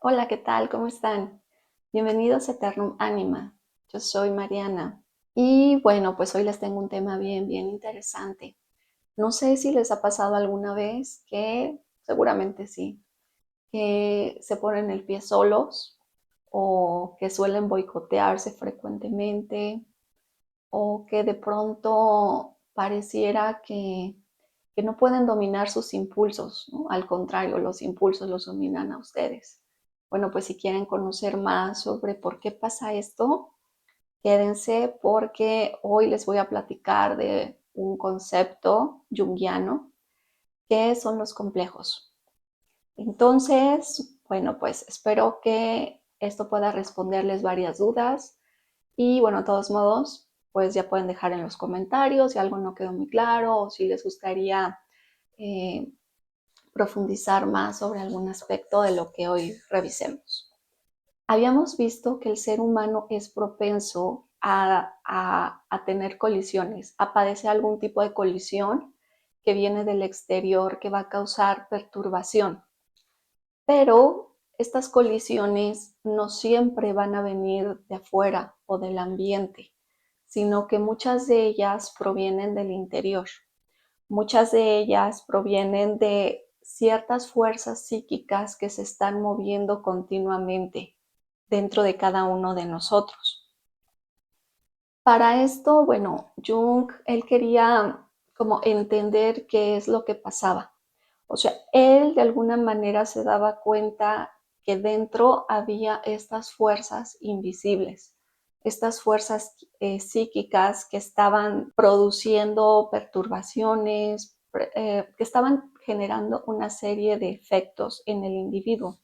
Hola, ¿qué tal? ¿Cómo están? Bienvenidos a Eternum Anima. Yo soy Mariana. Y bueno, pues hoy les tengo un tema bien interesante. No sé si les ha pasado alguna vez que, seguramente sí, que se ponen el pie solos o que suelen boicotearse frecuentemente o que de pronto pareciera que no pueden dominar sus impulsos, ¿no? Al contrario, los impulsos los dominan a ustedes. Bueno, pues si quieren conocer más sobre por qué pasa esto, quédense porque hoy les voy a platicar de un concepto junguiano que son los complejos. Entonces, bueno, pues espero que esto pueda responderles varias dudas y bueno, de todos modos, pues ya pueden dejar en los comentarios si algo no quedó muy claro o si les gustaría eh, profundizar más sobre algún aspecto de lo que hoy revisemos. Habíamos visto que el ser humano es propenso a tener colisiones, a padecer algún tipo de colisión que viene del exterior que va a causar perturbación. Pero estas colisiones no siempre van a venir de afuera o del ambiente, sino que muchas de ellas provienen del interior. Muchas de ellas provienen de ciertas fuerzas psíquicas que se están moviendo continuamente dentro de cada uno de nosotros. Para esto, bueno, Jung, él quería como entender qué es lo que pasaba. O sea, él de alguna manera se daba cuenta que dentro había estas fuerzas invisibles, estas fuerzas psíquicas que estaban produciendo perturbaciones, que estaban generando una serie de efectos en el individuo.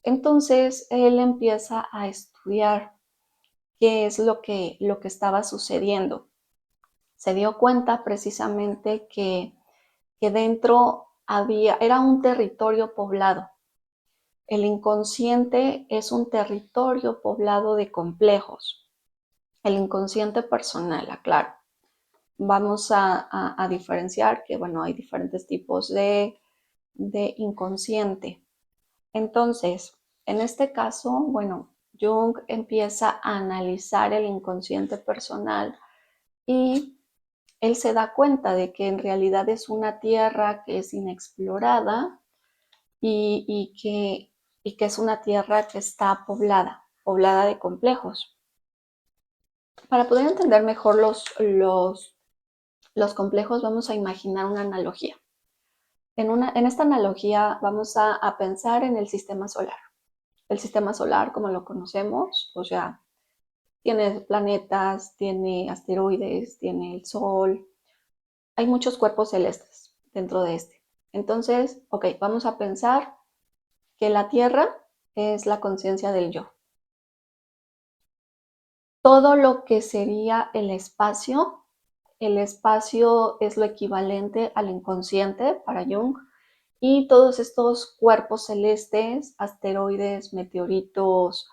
Entonces, él empieza a estudiar qué es lo que estaba sucediendo. Se dio cuenta precisamente que dentro era un territorio poblado. El inconsciente es un territorio poblado de complejos. El inconsciente personal, aclaro. Vamos a diferenciar que, bueno, hay diferentes tipos de inconsciente. Entonces, en este caso, bueno, Jung empieza a analizar el inconsciente personal y él se da cuenta de que en realidad es una tierra que es inexplorada y, y, que, y que es una tierra que está poblada de complejos. Para poder entender mejor los complejos, vamos a imaginar una analogía. En esta analogía vamos a pensar en el sistema solar. El sistema solar, como lo conocemos, o sea, tiene planetas, tiene asteroides, tiene el Sol. Hay muchos cuerpos celestes dentro de este. Entonces, ok, vamos a pensar que la Tierra es la conciencia del yo. Todo lo que sería el espacio es lo equivalente al inconsciente para Jung, y todos estos cuerpos celestes, asteroides, meteoritos,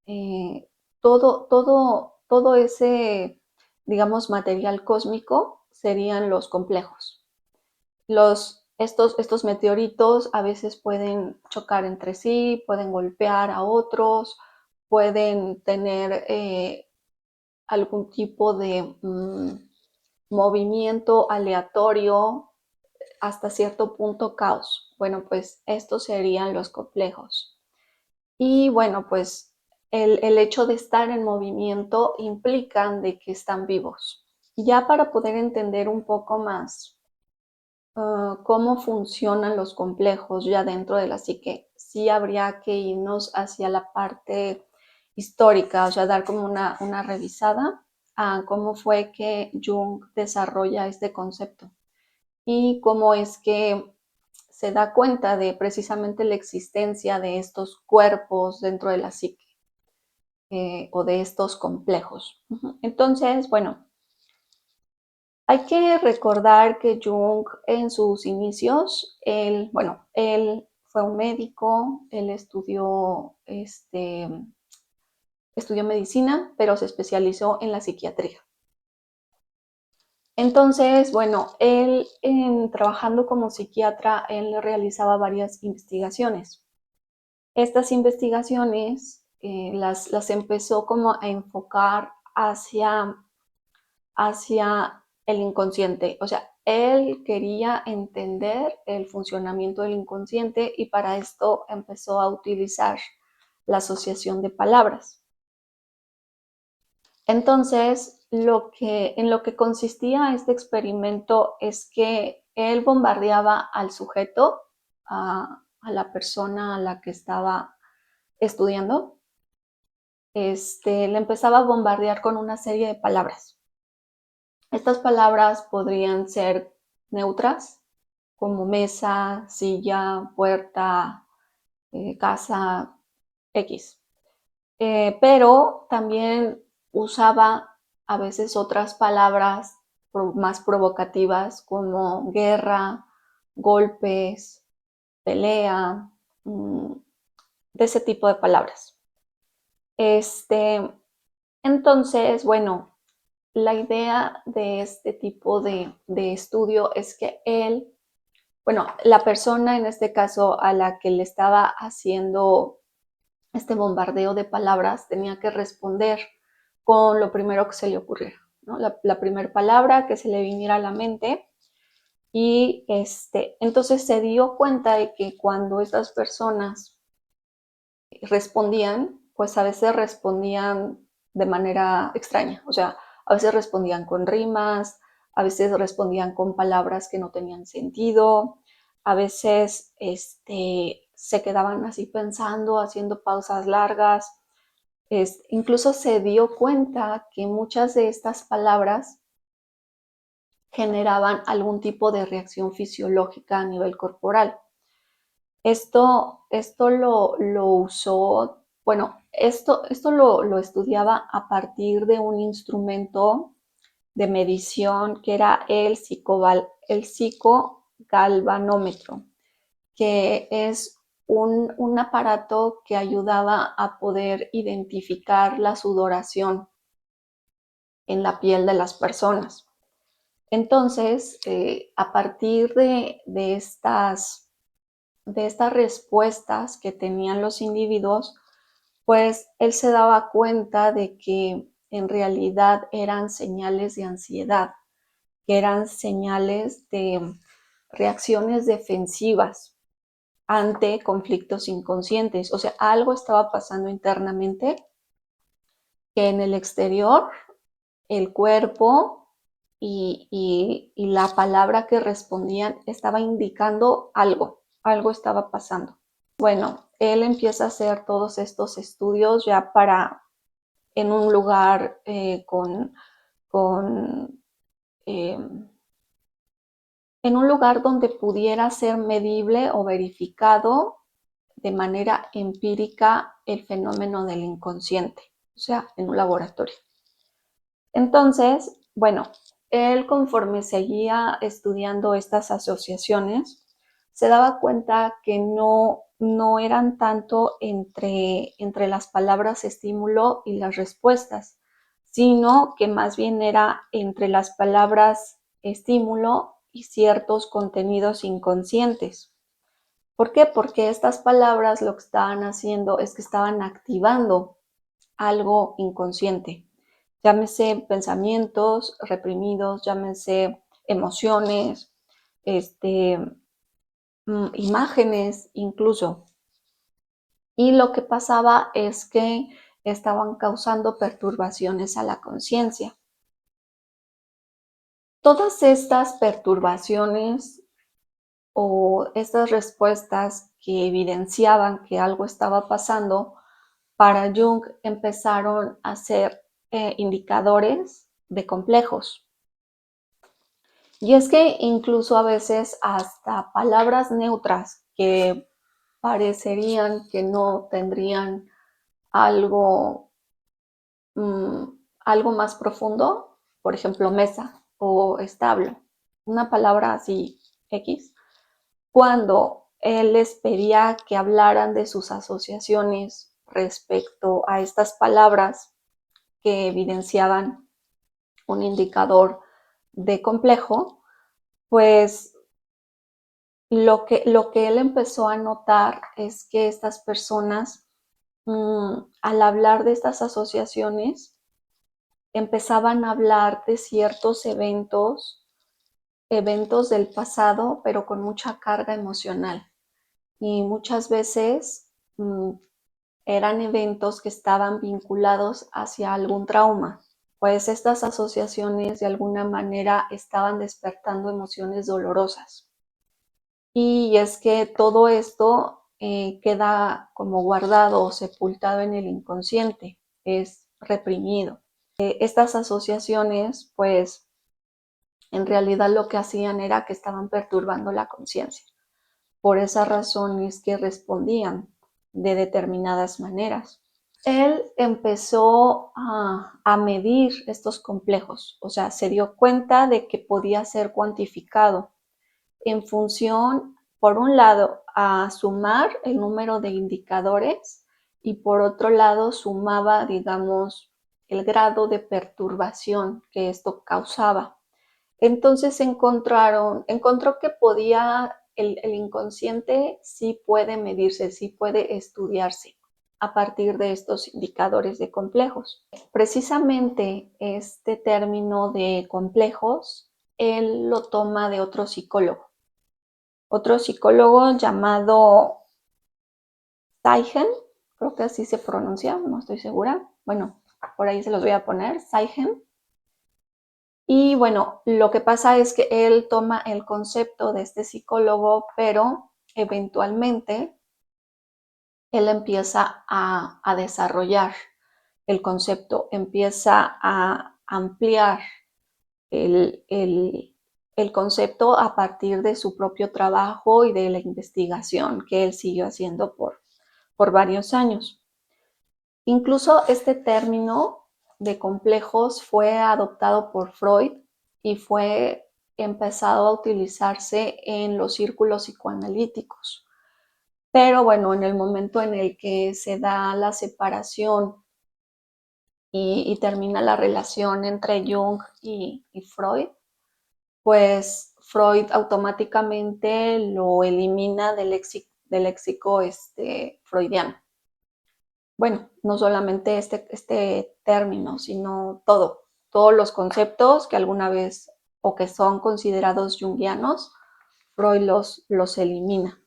eh, todo ese, digamos, material cósmico serían los complejos. Estos meteoritos a veces pueden chocar entre sí, pueden golpear a otros, pueden tener algún tipo de movimiento aleatorio, hasta cierto punto caos. Bueno, pues estos serían los complejos. Y bueno, pues el hecho de estar en movimiento implican de que están vivos. Ya para poder entender un poco más cómo funcionan los complejos ya dentro de la psique, sí habría que irnos hacia la parte histórica, o sea, dar como una revisada a cómo fue que Jung desarrolla este concepto y cómo es que se da cuenta de precisamente la existencia de estos cuerpos dentro de la psique o de estos complejos. Entonces, bueno, hay que recordar que Jung en sus inicios, él fue un médico, él estudió medicina, pero se especializó en la psiquiatría. Entonces, bueno, él trabajando como psiquiatra, él realizaba varias investigaciones. estas investigaciones las empezó como a enfocar hacia el inconsciente. O sea, él quería entender el funcionamiento del inconsciente y para esto empezó a utilizar la asociación de palabras. Entonces, en lo que consistía este experimento es que él bombardeaba al sujeto, a la persona a la que estaba estudiando, le empezaba a bombardear con una serie de palabras. Estas palabras podrían ser neutras, como mesa, silla, puerta, casa, X. Pero también usaba a veces otras palabras más provocativas como guerra, golpes, pelea, de ese tipo de palabras. Entonces, bueno, la idea de este tipo de estudio es que la persona en este caso a la que le estaba haciendo este bombardeo de palabras tenía que responder con lo primero que se le ocurriera, ¿no? La primera palabra que se le viniera a la mente. Y entonces se dio cuenta de que cuando estas personas respondían, pues a veces respondían de manera extraña, o sea, a veces respondían con rimas, a veces respondían con palabras que no tenían sentido, a veces se quedaban así pensando, haciendo pausas largas. Incluso se dio cuenta que muchas de estas palabras generaban algún tipo de reacción fisiológica a nivel corporal. Esto lo usó, bueno, esto lo estudiaba a partir de un instrumento de medición que era el psicogalvanómetro, que es un aparato que ayudaba a poder identificar la sudoración en la piel de las personas. Entonces, a partir de estas respuestas que tenían los individuos, pues él se daba cuenta de que en realidad eran señales de ansiedad, que eran señales de reacciones defensivas ante conflictos inconscientes. O sea, algo estaba pasando internamente que en el exterior, el cuerpo y la palabra que respondían estaba indicando algo estaba pasando. Bueno, él empieza a hacer todos estos estudios ya en un lugar eh, en un lugar donde pudiera ser medible o verificado de manera empírica el fenómeno del inconsciente, o sea, en un laboratorio. Entonces, bueno, él conforme seguía estudiando estas asociaciones, se daba cuenta que no eran tanto entre las palabras estímulo y las respuestas, sino que más bien era entre las palabras estímulo y ciertos contenidos inconscientes. ¿Por qué? Porque estas palabras lo que estaban haciendo es que estaban activando algo inconsciente. Llámese pensamientos reprimidos, llámese emociones, imágenes incluso. Y lo que pasaba es que estaban causando perturbaciones a la conciencia. Todas estas perturbaciones o estas respuestas que evidenciaban que algo estaba pasando, para Jung empezaron a ser indicadores de complejos. Y es que incluso a veces hasta palabras neutras que parecerían que no tendrían algo, mmm, algo más profundo, por ejemplo, mesa o establo, una palabra así X, cuando él les pedía que hablaran de sus asociaciones respecto a estas palabras que evidenciaban un indicador de complejo, pues Lo que él empezó a notar es que estas personas, al hablar de estas asociaciones, empezaban a hablar de ciertos eventos del pasado, pero con mucha carga emocional. Y muchas veces eran eventos que estaban vinculados hacia algún trauma, pues estas asociaciones de alguna manera estaban despertando emociones dolorosas. Y es que todo esto queda como guardado o sepultado en el inconsciente, es reprimido. Estas asociaciones, pues, en realidad lo que hacían era que estaban perturbando la conciencia. Por esa razón es que respondían de determinadas maneras. Él empezó a medir estos complejos, o sea, se dio cuenta de que podía ser cuantificado en función, por un lado, a sumar el número de indicadores y por otro lado sumaba, digamos, el grado de perturbación que esto causaba. Entonces encontró que podía, el inconsciente sí puede medirse, sí puede estudiarse a partir de estos indicadores de complejos. Precisamente este término de complejos, él lo toma de otro psicólogo llamado Saigen, creo que así se pronuncia, no estoy segura. Bueno, por ahí se los voy a poner, Saigen. Y bueno, lo que pasa es que él toma el concepto de este psicólogo, pero eventualmente él empieza a desarrollar el concepto, empieza a ampliar el concepto a partir de su propio trabajo y de la investigación que él siguió haciendo por varios años. Incluso este término de complejos fue adoptado por Freud y fue empezado a utilizarse en los círculos psicoanalíticos. Pero bueno, en el momento en el que se da la separación y termina la relación entre Jung y Freud, pues Freud automáticamente lo elimina del léxico freudiano. Bueno, no solamente este término, sino todos los conceptos que alguna vez o que son considerados junguianos, Freud los elimina.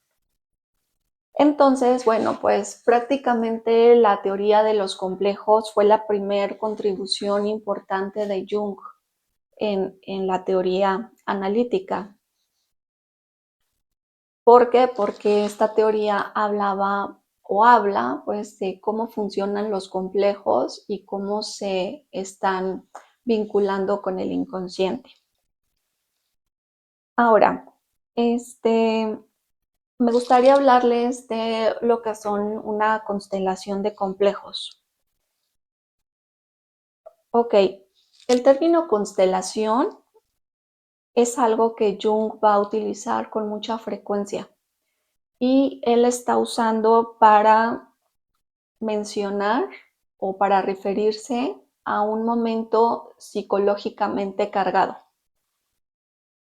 Entonces, bueno, pues prácticamente la teoría de los complejos fue la primer contribución importante de Jung en la teoría analítica. ¿Por qué? Porque esta teoría hablaba o habla pues de cómo funcionan los complejos y cómo se están vinculando con el inconsciente. Ahora, me gustaría hablarles de lo que son una constelación de complejos. Ok, el término constelación es algo que Jung va a utilizar con mucha frecuencia y él está usando para mencionar o para referirse a un momento psicológicamente cargado.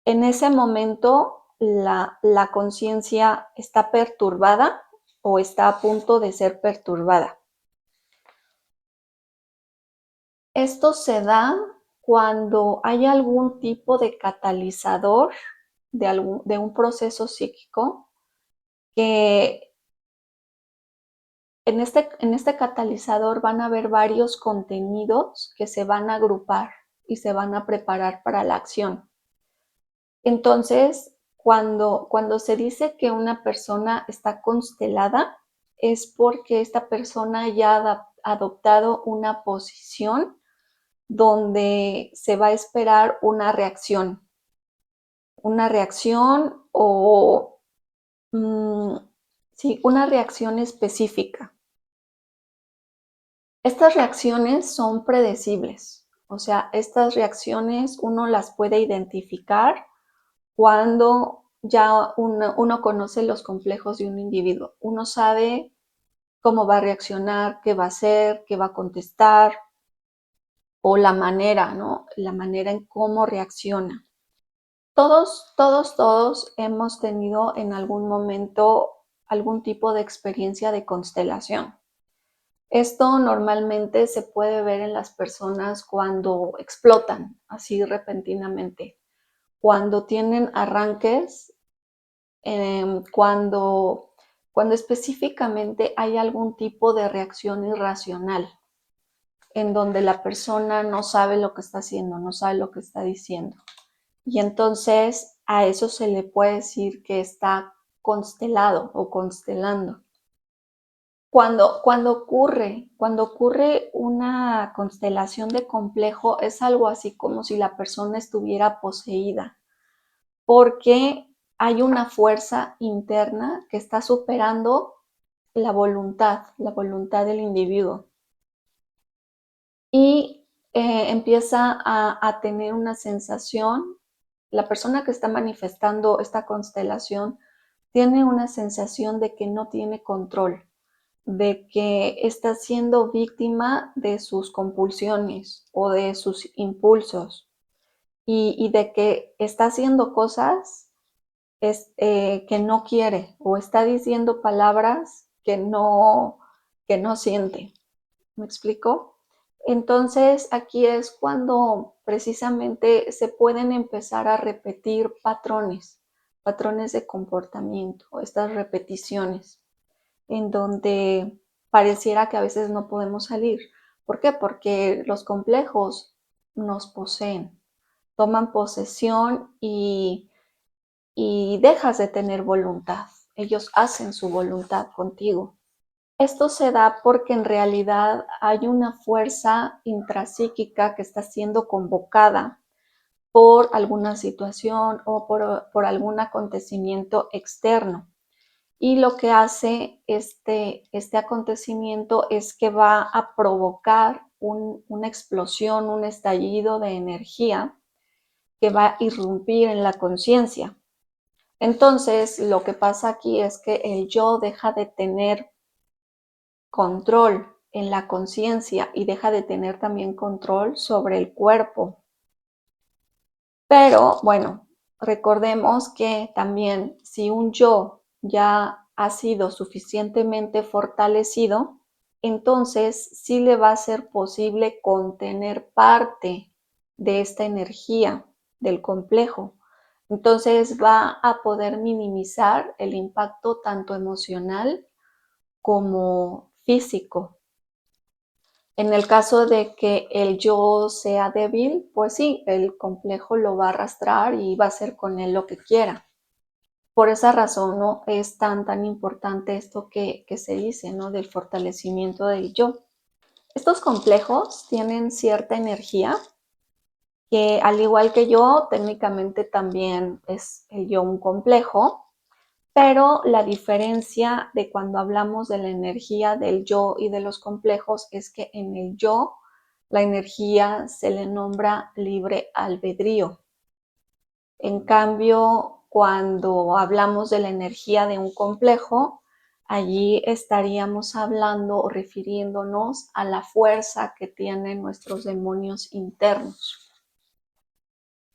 En ese momento la conciencia está perturbada o está a punto de ser perturbada. Esto se da cuando hay algún tipo de catalizador de un proceso psíquico que en este catalizador van a haber varios contenidos que se van a agrupar y se van a preparar para la acción. Entonces, cuando se dice que una persona está constelada, es porque esta persona ya ha adoptado una posición donde se va a esperar una reacción o sí, una reacción específica. Estas reacciones son predecibles, o sea, estas reacciones uno las puede identificar cuando ya uno conoce los complejos de un individuo. Uno sabe cómo va a reaccionar, qué va a hacer, qué va a contestar, o la manera, ¿no? La manera en cómo reacciona. Todos hemos tenido en algún momento algún tipo de experiencia de constelación. Esto normalmente se puede ver en las personas cuando explotan así repentinamente, cuando tienen arranques, cuando específicamente hay algún tipo de reacción irracional, en donde la persona no sabe lo que está haciendo, no sabe lo que está diciendo. Y entonces a eso se le puede decir que está constelado o constelando. Cuando ocurre una constelación de complejo, es algo así como si la persona estuviera poseída, porque hay una fuerza interna que está superando la voluntad del individuo. Y empieza a tener una sensación, la persona que está manifestando esta constelación tiene una sensación de que no tiene control, de que está siendo víctima de sus compulsiones o de sus impulsos y de que está haciendo cosas que no quiere o está diciendo palabras que no siente. ¿Me explico? Entonces aquí es cuando precisamente se pueden empezar a repetir patrones de comportamiento, estas repeticiones, en donde pareciera que a veces no podemos salir. ¿Por qué? Porque los complejos nos poseen, toman posesión y dejas de tener voluntad. Ellos hacen su voluntad contigo. Esto se da porque en realidad hay una fuerza intrapsíquica que está siendo convocada por alguna situación o por algún acontecimiento externo. Y lo que hace este acontecimiento es que va a provocar una explosión, un estallido de energía que va a irrumpir en la conciencia. Entonces, lo que pasa aquí es que el yo deja de tener control en la conciencia y deja de tener también control sobre el cuerpo. Pero bueno, recordemos que también si un yo ya ha sido suficientemente fortalecido, entonces sí le va a ser posible contener parte de esta energía del complejo. Entonces va a poder minimizar el impacto tanto emocional como físico. En el caso de que el yo sea débil, pues sí, el complejo lo va a arrastrar y va a hacer con él lo que quiera. Por esa razón, ¿no? Es tan importante esto que se dice, ¿no? Del fortalecimiento del yo. Estos complejos tienen cierta energía que, al igual que yo, técnicamente también es el yo un complejo, pero la diferencia de cuando hablamos de la energía del yo y de los complejos es que en el yo la energía se le nombra libre albedrío. En cambio, cuando hablamos de la energía de un complejo, allí estaríamos hablando o refiriéndonos a la fuerza que tienen nuestros demonios internos.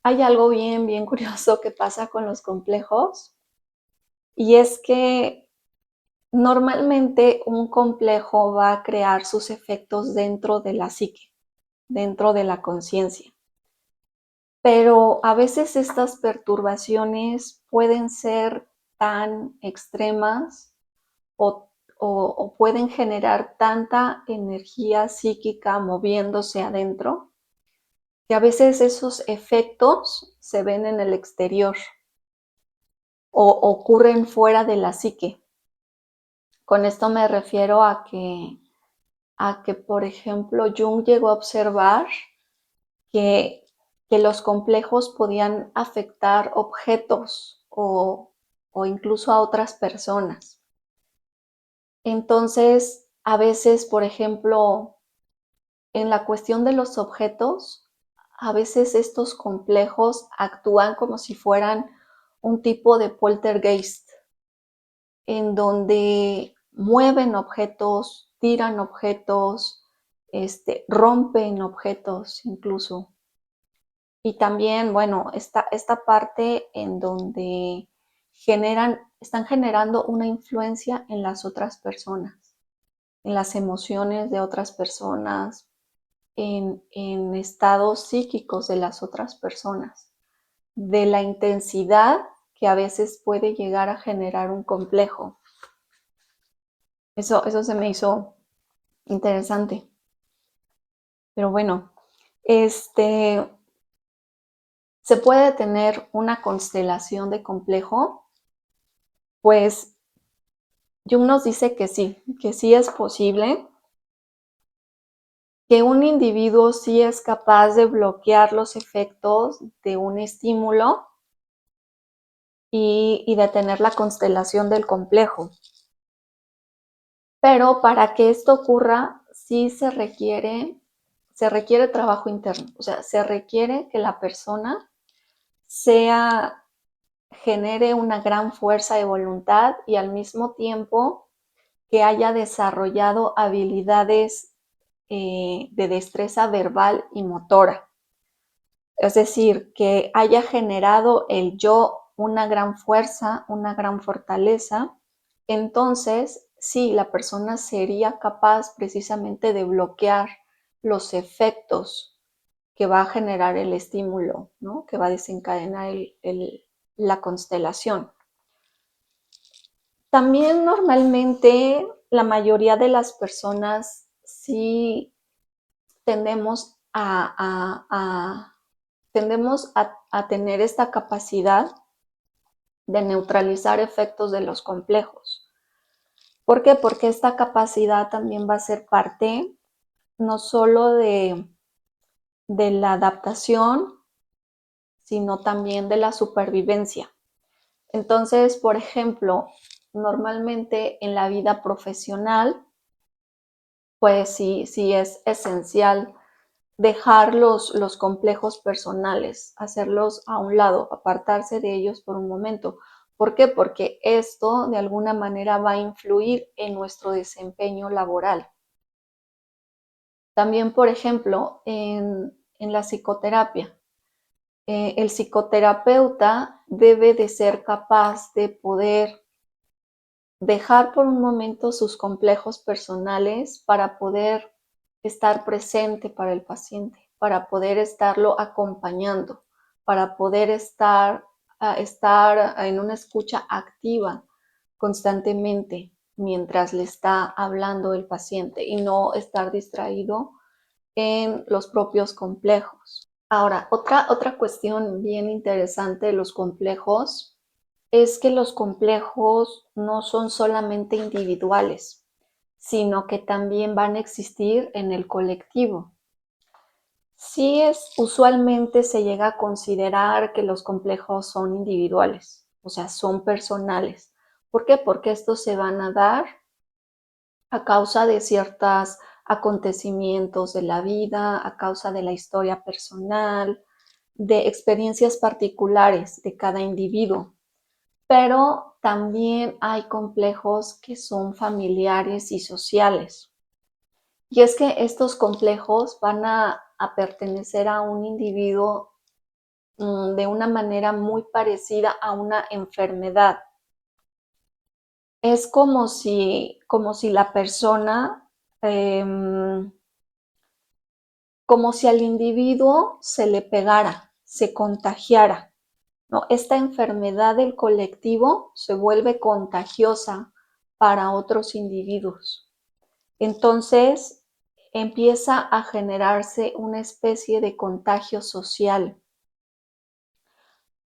Hay algo bien curioso que pasa con los complejos, y es que normalmente un complejo va a crear sus efectos dentro de la psique, dentro de la conciencia. Pero a veces estas perturbaciones pueden ser tan extremas o pueden generar tanta energía psíquica moviéndose adentro, que a veces esos efectos se ven en el exterior o ocurren fuera de la psique. Con esto me refiero a que, por ejemplo, Jung llegó a observar que, que los complejos podían afectar objetos o incluso a otras personas. Entonces, a veces, por ejemplo, en la cuestión de los objetos, a veces estos complejos actúan como si fueran un tipo de poltergeist, en donde mueven objetos, tiran objetos, rompen objetos incluso. Y también, bueno, esta parte en donde están generando una influencia en las otras personas, en las emociones de otras personas, en estados psíquicos de las otras personas, de la intensidad que a veces puede llegar a generar un complejo. Eso se me hizo interesante. Pero bueno, ¿se puede tener una constelación de complejo? Pues Jung nos dice que sí es posible, que un individuo sí es capaz de bloquear los efectos de un estímulo y de tener la constelación del complejo. Pero para que esto ocurra, sí se requiere trabajo interno, o sea, se requiere que la persona genere una gran fuerza de voluntad y al mismo tiempo que haya desarrollado habilidades de destreza verbal y motora. Es decir, que haya generado el yo una gran fuerza, una gran fortaleza, entonces sí, la persona sería capaz precisamente de bloquear los efectos que va a generar el estímulo, ¿no? Que va a desencadenar la constelación. También normalmente la mayoría de las personas sí tendemos a tener esta capacidad de neutralizar efectos de los complejos. ¿Por qué? Porque esta capacidad también va a ser parte no solo de la adaptación, sino también de la supervivencia. Entonces, por ejemplo, normalmente en la vida profesional, pues sí es esencial dejar los complejos personales, hacerlos a un lado, apartarse de ellos por un momento. ¿Por qué? Porque esto de alguna manera va a influir en nuestro desempeño laboral. También, por ejemplo, en la psicoterapia, el psicoterapeuta debe de ser capaz de poder dejar por un momento sus complejos personales para poder estar presente para el paciente, para poder estarlo acompañando, para poder estar en una escucha activa constantemente mientras le está hablando el paciente y no estar distraído en los propios complejos. Ahora, otra cuestión bien interesante de los complejos es que los complejos no son solamente individuales, sino que también van a existir en el colectivo. Sí usualmente se llega a considerar que los complejos son individuales, o sea, son personales. ¿Por qué? Porque estos se van a dar a causa de ciertos acontecimientos de la vida, a causa de la historia personal, de experiencias particulares de cada individuo. Pero también hay complejos que son familiares y sociales. Y es que estos complejos van a pertenecer a un individuo de una manera muy parecida a una enfermedad. Es como si la persona, como si al individuo se le pegara, se contagiara, ¿no? Esta enfermedad del colectivo se vuelve contagiosa para otros individuos. Entonces empieza a generarse una especie de contagio social.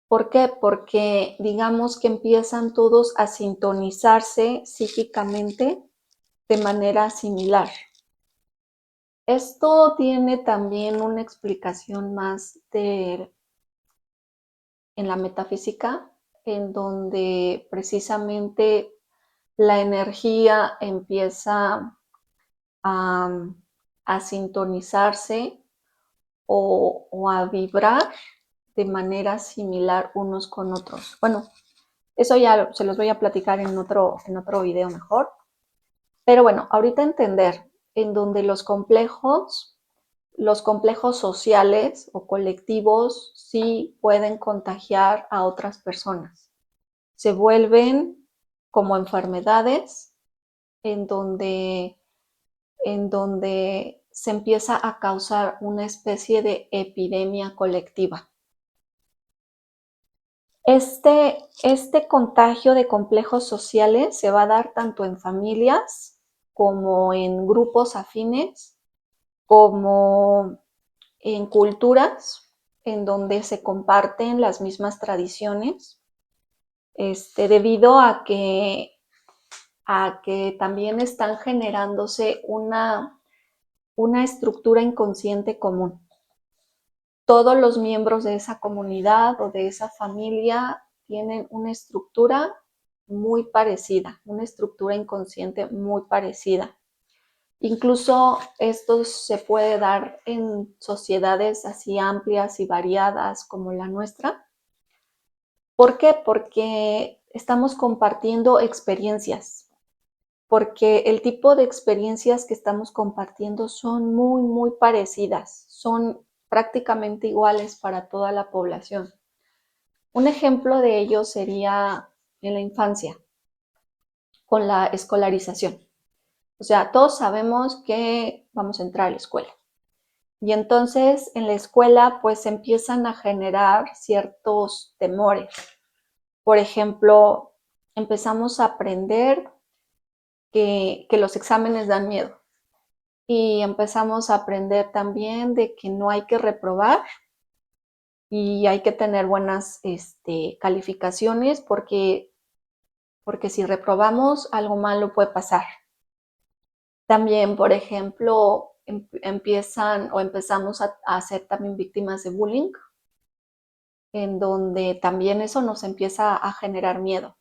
¿Por qué? Porque digamos que empiezan todos a sintonizarse psíquicamente de manera similar. Esto tiene también una explicación más en la metafísica, en donde precisamente la energía empieza a, a sintonizarse o a vibrar de manera similar unos con otros. Bueno, eso ya se los voy a platicar en otro video mejor. Pero bueno, ahorita entender en donde los complejos los complejos sociales o colectivos sí pueden contagiar a otras personas. Se vuelven como enfermedades en donde, se empieza a causar una especie de epidemia colectiva. Este contagio de complejos sociales se va a dar tanto en familias como en grupos afines, como en culturas en donde se comparten las mismas tradiciones, debido a que también están generándose una estructura inconsciente común. Todos los miembros de esa comunidad o de esa familia tienen una estructura muy parecida, una estructura inconsciente muy parecida. Incluso esto se puede dar en sociedades así amplias y variadas como la nuestra. ¿Por qué? Porque estamos compartiendo experiencias, porque el tipo de experiencias que estamos compartiendo son muy, muy parecidas, son prácticamente iguales para toda la población. Un ejemplo de ello sería en la infancia, con la escolarización. O sea, todos sabemos que vamos a entrar a la escuela. Y entonces en la escuela pues empiezan a generar ciertos temores. Por ejemplo, empezamos a aprender que los exámenes dan miedo. Y empezamos a aprender también de que no hay que reprobar y hay que tener buenas calificaciones porque si reprobamos algo malo puede pasar. También, por ejemplo, empezamos a ser también víctimas de bullying, en donde también eso nos empieza a generar miedo.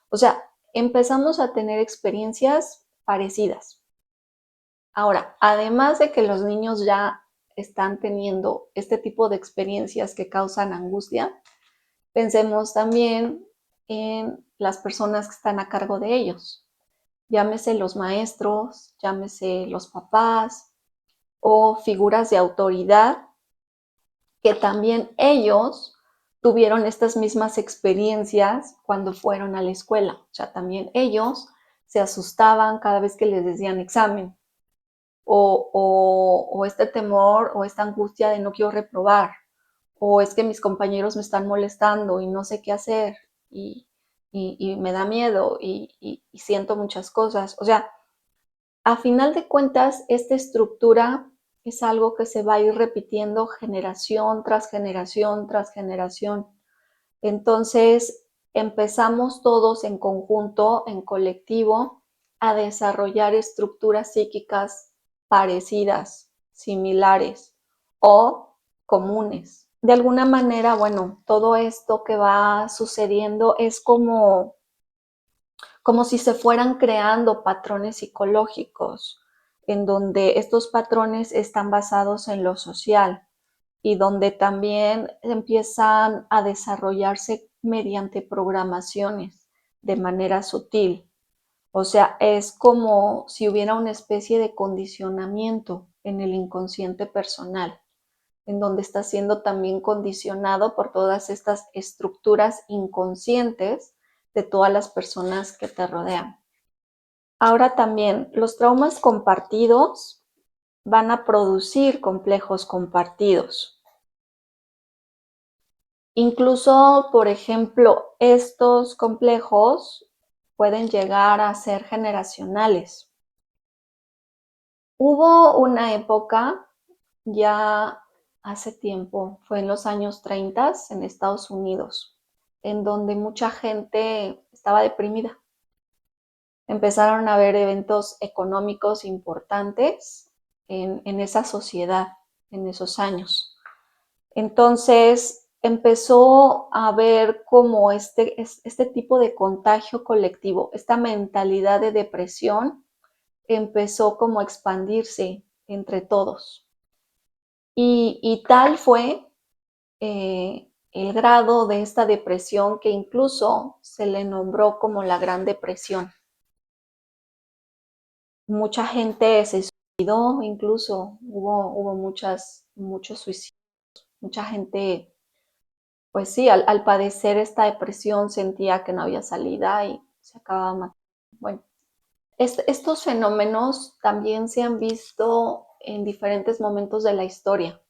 O sea, empezamos a tener experiencias parecidas. Ahora, además de que los niños ya están teniendo este tipo de experiencias que causan angustia, pensemos también en las personas que están a cargo de ellos. Llámese los maestros, llámese los papás o figuras de autoridad que también ellos tuvieron estas mismas experiencias cuando fueron a la escuela. O sea, también ellos se asustaban cada vez que les decían examen. O este temor o esta angustia de no quiero reprobar, o es que mis compañeros me están molestando y no sé qué hacer y me da miedo y siento muchas cosas. O sea, a final de cuentas, esta estructura es algo que se va a ir repitiendo generación tras generación tras generación. Entonces, empezamos todos en conjunto, en colectivo, a desarrollar estructuras psíquicas parecidas, similares o comunes. De alguna manera, bueno, todo esto que va sucediendo es como si se fueran creando patrones psicológicos, en donde estos patrones están basados en lo social y donde también empiezan a desarrollarse mediante programaciones de manera sutil. O sea, es como si hubiera una especie de condicionamiento en el inconsciente personal, en donde está siendo también condicionado por todas estas estructuras inconscientes de todas las personas que te rodean. Ahora también, los traumas compartidos van a producir complejos compartidos. Incluso, por ejemplo, estos complejos pueden llegar a ser generacionales. Hubo una época, ya hace tiempo, fue en los años 30 en Estados Unidos, en donde mucha gente estaba deprimida. Empezaron a haber eventos económicos importantes en esa sociedad, en esos años. Entonces empezó a haber como este tipo de contagio colectivo, esta mentalidad de depresión empezó como a expandirse entre todos. Y tal fue el grado de esta depresión que incluso se le nombró como la Gran Depresión. Mucha gente se incluso hubo muchos suicidios, mucha gente, pues sí, al padecer esta depresión sentía que no había salida y se acababa matando. Bueno, estos fenómenos también se han visto en diferentes momentos de la historia.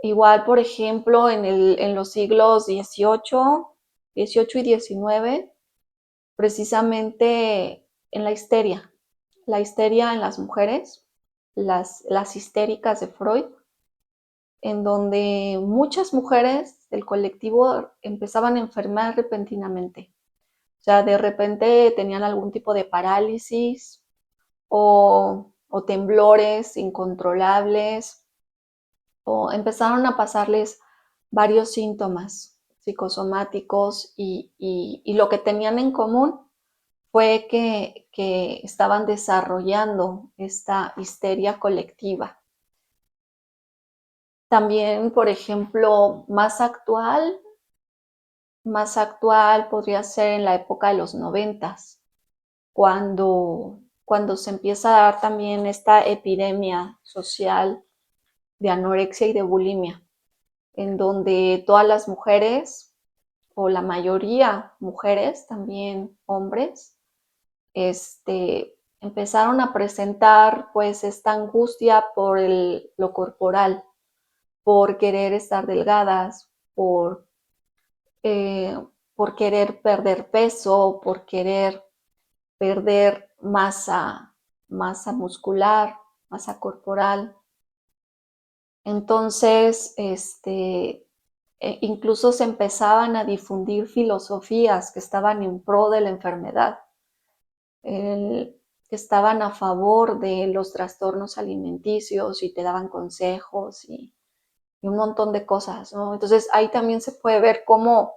Igual, por ejemplo, en los siglos XVIII y XIX, precisamente en la histeria en las mujeres, las histéricas de Freud, en donde muchas mujeres del colectivo empezaban a enfermar repentinamente. O sea, de repente tenían algún tipo de parálisis o temblores incontrolables, o empezaron a pasarles varios síntomas psicosomáticos y lo que tenían en común fue que estaban desarrollando esta histeria colectiva. También, por ejemplo, más actual podría ser en la época de los 90, cuando se empieza a dar también esta epidemia social de anorexia y de bulimia, en donde todas las mujeres, o la mayoría mujeres, también hombres, empezaron a presentar pues esta angustia por lo corporal, por querer estar delgadas, eh, por querer perder peso, por querer perder masa muscular, masa corporal. Entonces, incluso se empezaban a difundir filosofías que estaban en pro de la enfermedad, que estaban a favor de los trastornos alimenticios y te daban consejos y un montón de cosas, ¿no? Entonces ahí también se puede ver cómo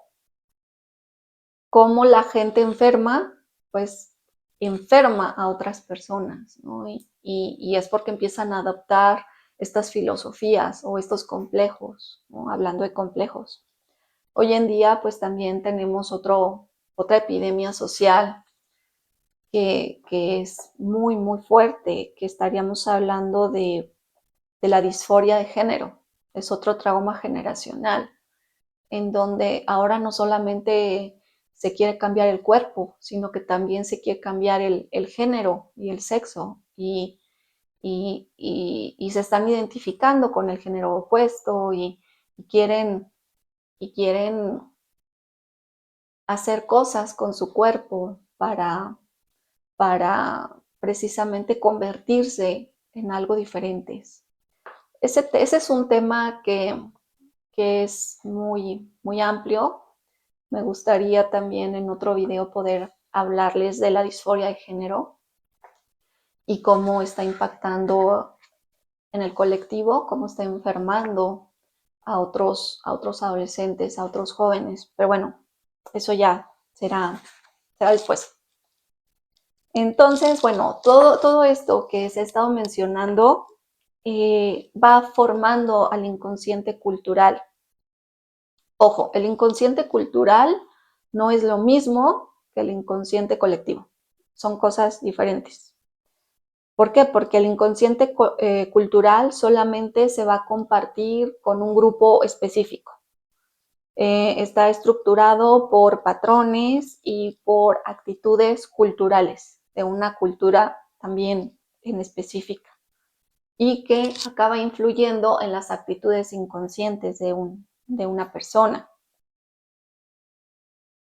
la gente enferma, pues enferma a otras personas, ¿no? Y es porque empiezan a adoptar estas filosofías o estos complejos, ¿no? Hablando de complejos. Hoy en día, pues también tenemos otra epidemia social que es muy, muy fuerte, que estaríamos hablando de la disforia de género. Es otro trauma generacional, en donde ahora no solamente se quiere cambiar el cuerpo, sino que también se quiere cambiar el género y el sexo. Y se están identificando con el género opuesto y quieren, y quieren hacer cosas con su cuerpo para precisamente convertirse en algo diferente. Ese es un tema que es muy, muy amplio. Me gustaría también en otro video poder hablarles de la disforia de género y cómo está impactando en el colectivo, cómo está enfermando a otros adolescentes, a otros jóvenes. Pero bueno, eso ya será después. Entonces, bueno, todo esto que se ha estado mencionando va formando al inconsciente cultural. Ojo, el inconsciente cultural no es lo mismo que el inconsciente colectivo. Son cosas diferentes. ¿Por qué? Porque el inconsciente cultural solamente se va a compartir con un grupo específico. Está estructurado por patrones y por actitudes culturales de una cultura también en específica y que acaba influyendo en las actitudes inconscientes de una persona.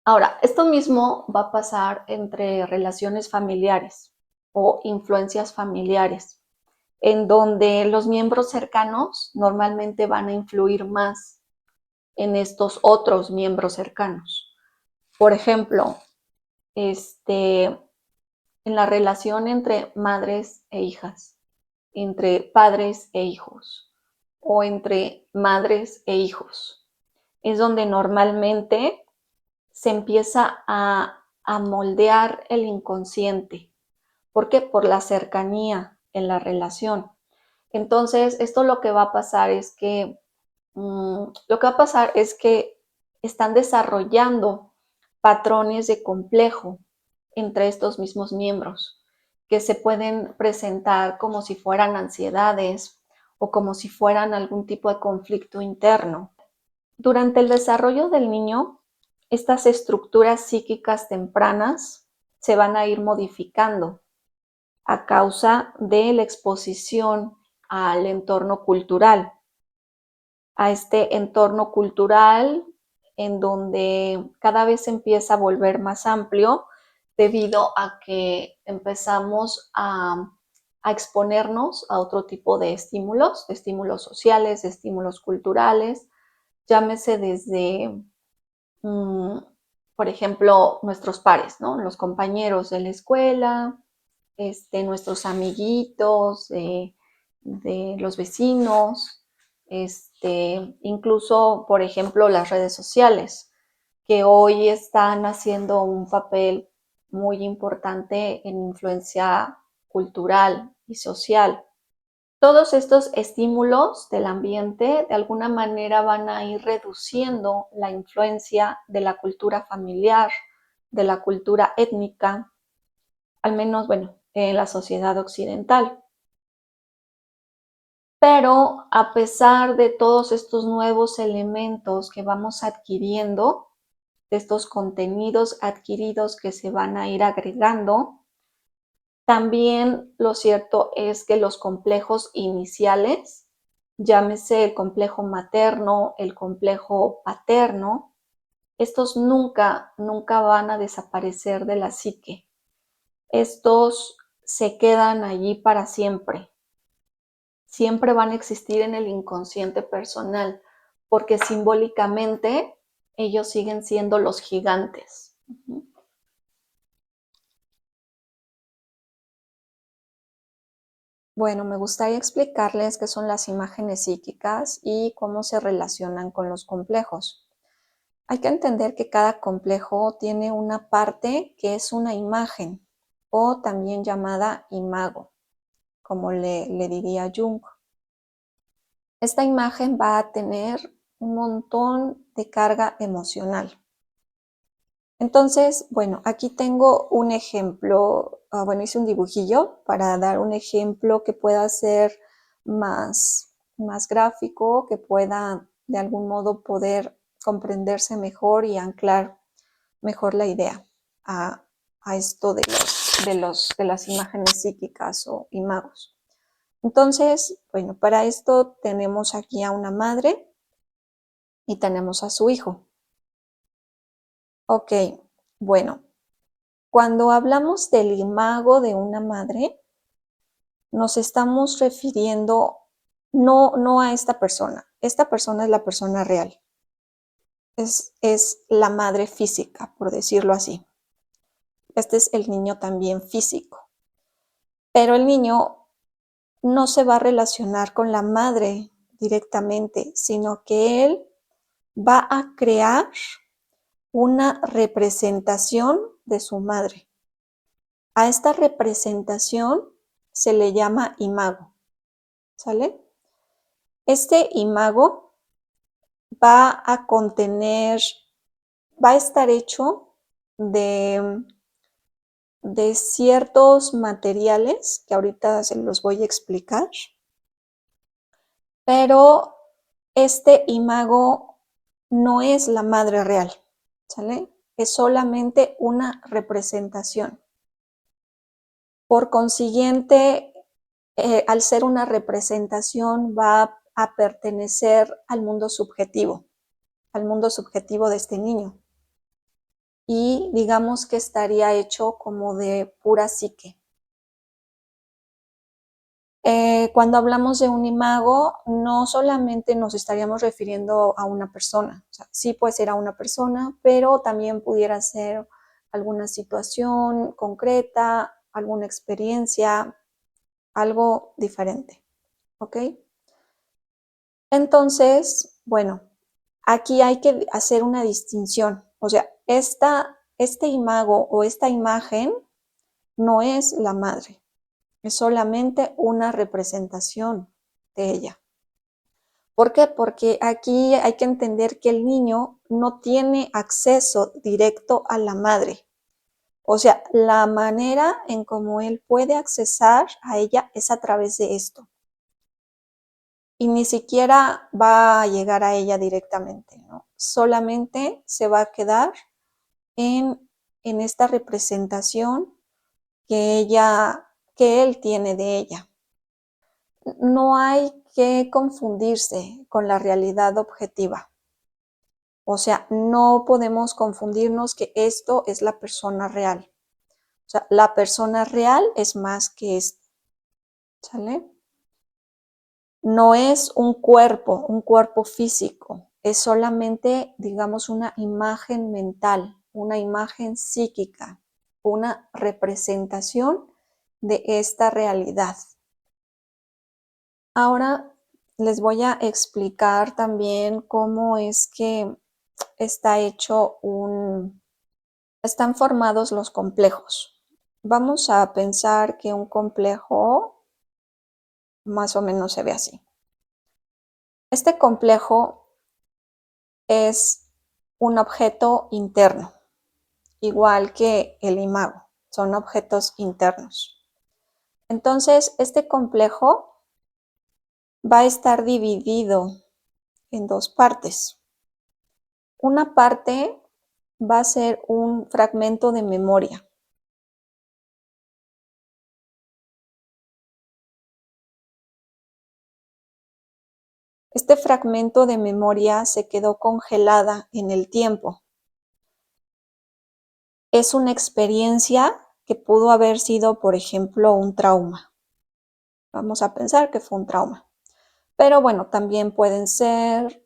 Ahora, esto mismo va a pasar entre relaciones familiares o influencias familiares, en donde los miembros cercanos normalmente van a influir más en estos otros miembros cercanos. Por ejemplo, en la relación entre madres e hijas, entre padres e hijos o entre madres e hijos, es donde normalmente se empieza a moldear el inconsciente. ¿Por qué? Por la cercanía en la relación. Entonces, esto lo que va a pasar es que están desarrollando patrones de complejo entre estos mismos miembros. que se pueden presentar como si fueran ansiedades o como si fueran algún tipo de conflicto interno. Durante el desarrollo del niño, estas estructuras psíquicas tempranas se van a ir modificando a causa de la exposición al entorno cultural, a este entorno cultural en donde cada vez se empieza a volver más amplio debido a que empezamos a exponernos a otro tipo de estímulos sociales, de estímulos culturales, llámese desde, por ejemplo, nuestros pares, ¿no? Los compañeros de la escuela, nuestros amiguitos, de los vecinos, incluso, por ejemplo, las redes sociales, que hoy están haciendo un papel muy importante en influencia cultural y social. Todos estos estímulos del ambiente de alguna manera van a ir reduciendo la influencia de la cultura familiar, de la cultura étnica, al menos, bueno, en la sociedad occidental. Pero a pesar de todos estos nuevos elementos que vamos adquiriendo, de estos contenidos adquiridos que se van a ir agregando, también lo cierto es que los complejos iniciales, llámese el complejo materno, el complejo paterno, estos nunca van a desaparecer de la psique. Estos se quedan allí para siempre. Siempre van a existir en el inconsciente personal, porque simbólicamente ellos siguen siendo los gigantes. Bueno, me gustaría explicarles qué son las imágenes psíquicas y cómo se relacionan con los complejos. Hay que entender que cada complejo tiene una parte que es una imagen, o también llamada imago, como le diría Jung. Esta imagen va a tener un montón de carga emocional. Entonces, bueno, aquí tengo un ejemplo, bueno, hice un dibujillo para dar un ejemplo que pueda ser más gráfico, que pueda de algún modo poder comprenderse mejor y anclar mejor la idea a esto de las imágenes psíquicas o imagos. Entonces, bueno, para esto tenemos aquí a una madre y tenemos a su hijo. Ok, bueno, cuando hablamos del imago de una madre, nos estamos refiriendo no a esta persona. Esta persona es la persona real. Es la madre física, por decirlo así. Este es el niño también físico. Pero el niño no se va a relacionar con la madre directamente, sino que él va a crear una representación de su madre. A esta representación se le llama imago, ¿sale? Este imago va a contener, va a estar hecho de ciertos materiales que ahorita se los voy a explicar, pero este imago no es la madre real, ¿sale? Es solamente una representación. Por consiguiente, al ser una representación, va a pertenecer al mundo subjetivo de este niño. Y digamos que estaría hecho como de pura psique. Cuando hablamos de un imago, no solamente nos estaríamos refiriendo a una persona, o sea, sí puede ser a una persona, pero también pudiera ser alguna situación concreta, alguna experiencia, algo diferente, ¿ok? Entonces, bueno, aquí hay que hacer una distinción, o sea, este imago o esta imagen no es la madre, es solamente una representación de ella. ¿Por qué? Porque aquí hay que entender que el niño no tiene acceso directo a la madre. O sea, la manera en cómo él puede accesar a ella es a través de esto. Y ni siquiera va a llegar a ella directamente, ¿no? Solamente se va a quedar en esta representación que él tiene de ella. No hay que confundirse con la realidad objetiva. O sea, no podemos confundirnos que esto es la persona real. O sea, la persona real es más que esto. ¿Sale? No es un cuerpo físico. Es solamente, digamos, una imagen mental, una imagen psíquica, una representación de esta realidad. Ahora les voy a explicar también cómo es que están formados los complejos. Vamos a pensar que un complejo más o menos se ve así. Este complejo es un objeto interno, igual que el imago, son objetos internos. Entonces, este complejo va a estar dividido en dos partes. Una parte va a ser un fragmento de memoria. Este fragmento de memoria se quedó congelada en el tiempo. Es una experiencia que pudo haber sido, por ejemplo, un trauma. Vamos a pensar que fue un trauma. Pero bueno, también pueden ser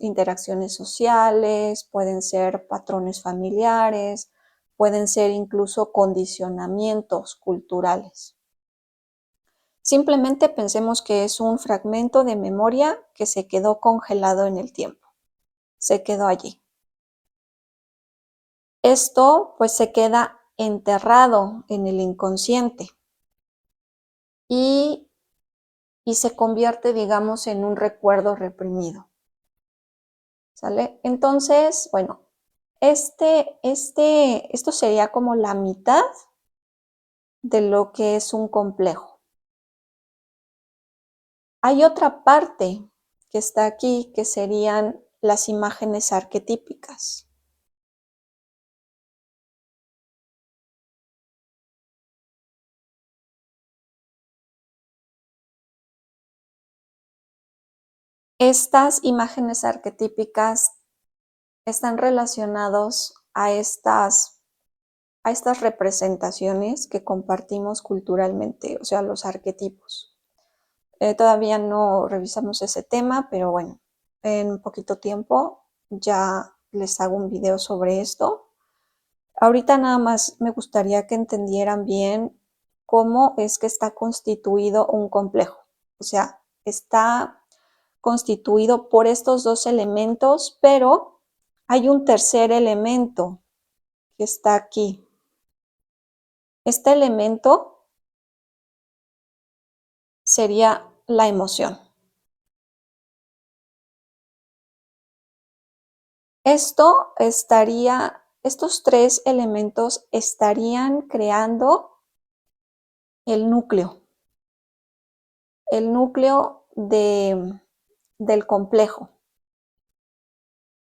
interacciones sociales, pueden ser patrones familiares, pueden ser incluso condicionamientos culturales. Simplemente pensemos que es un fragmento de memoria que se quedó congelado en el tiempo. Se quedó allí. Esto pues se queda enterrado en el inconsciente y se convierte, digamos, en un recuerdo reprimido. ¿Sale? Entonces, bueno, esto sería como la mitad de lo que es un complejo. Hay otra parte que está aquí, que serían las imágenes arquetípicas. Estas imágenes arquetípicas están relacionados a estas representaciones que compartimos culturalmente, o sea, los arquetipos. Todavía no revisamos ese tema, pero bueno, en poquito tiempo ya les hago un video sobre esto. Ahorita nada más me gustaría que entendieran bien cómo es que está constituido un complejo. O sea, está constituido por estos dos elementos, pero hay un tercer elemento que está aquí. Este elemento sería la emoción. Estos tres elementos estarían creando el núcleo del complejo.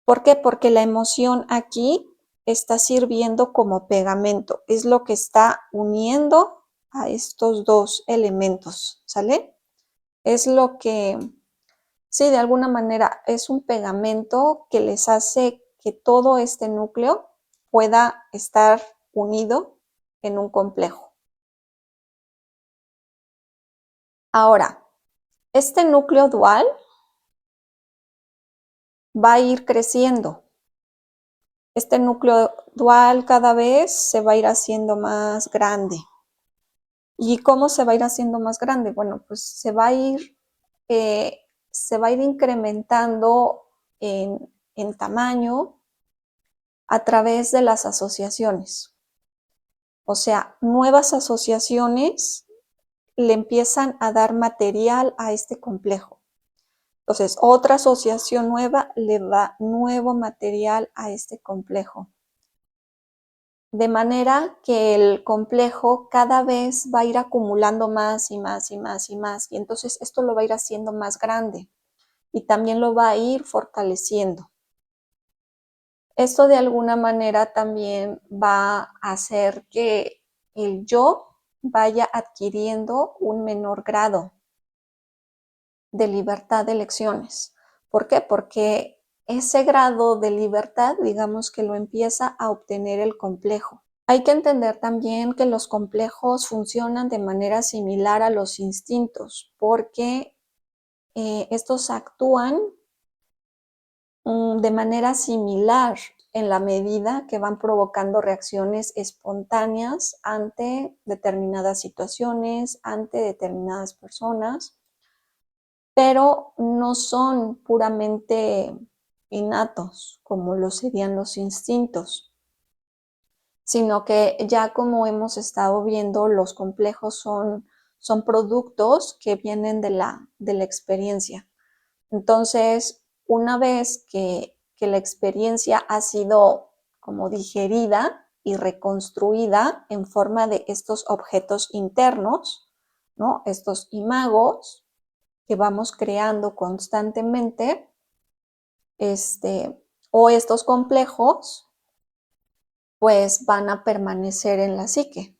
¿Por qué? Porque la emoción aquí está sirviendo como pegamento, es lo que está uniendo a estos dos elementos, ¿sale? Es lo que, sí, de alguna manera es un pegamento que les hace que todo este núcleo pueda estar unido en un complejo. Ahora, este núcleo dual va a ir creciendo. Este núcleo dual cada vez se va a ir haciendo más grande. ¿Y cómo se va a ir haciendo más grande? Bueno, pues se va a ir incrementando en tamaño a través de las asociaciones. O sea, nuevas asociaciones le empiezan a dar material a este complejo. Entonces, otra asociación nueva le da nuevo material a este complejo. de manera que el complejo cada vez va a ir acumulando más y más y más y más, y entonces esto lo va a ir haciendo más grande y también lo va a ir fortaleciendo. Esto de alguna manera también va a hacer que el yo vaya adquiriendo un menor grado de libertad de elecciones. ¿Por qué? Porque ese grado de libertad, digamos que lo empieza a obtener el complejo. Hay que entender también que los complejos funcionan de manera similar a los instintos, porque estos actúan de manera similar en la medida que van provocando reacciones espontáneas ante determinadas situaciones, ante determinadas personas, pero no son puramente innatos como lo serían los instintos, sino que ya como hemos estado viendo, los complejos son productos que vienen de la experiencia. Entonces, una vez que la experiencia ha sido como digerida y reconstruida en forma de estos objetos internos, ¿no? Estos imagos que vamos creando constantemente, o estos complejos, pues van a permanecer en la psique,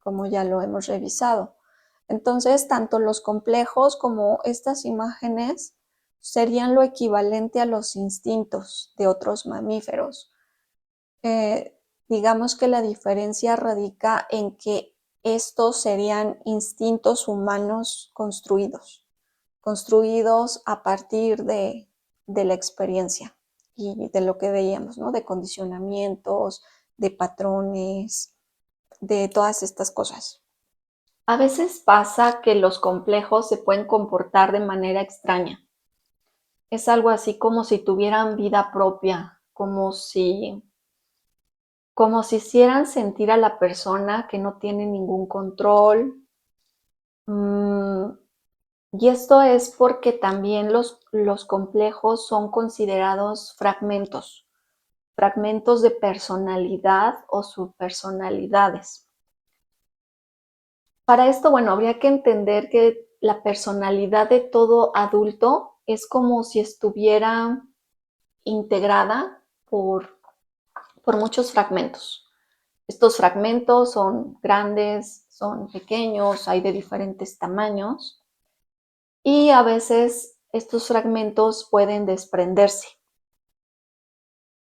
como ya lo hemos revisado. Entonces, tanto los complejos como estas imágenes serían lo equivalente a los instintos de otros mamíferos. Digamos que la diferencia radica en que estos serían instintos humanos construidos a partir de la experiencia y de lo que veíamos, ¿no? De condicionamientos, de patrones, de todas estas cosas. A veces pasa que los complejos se pueden comportar de manera extraña. Es algo así como si tuvieran vida propia, como si hicieran sentir a la persona que no tiene ningún control. Y esto es porque también los complejos son considerados fragmentos de personalidad o subpersonalidades. Para esto, bueno, habría que entender que la personalidad de todo adulto es como si estuviera integrada por muchos fragmentos. Estos fragmentos son grandes, son pequeños, hay de diferentes tamaños y a veces estos fragmentos pueden desprenderse.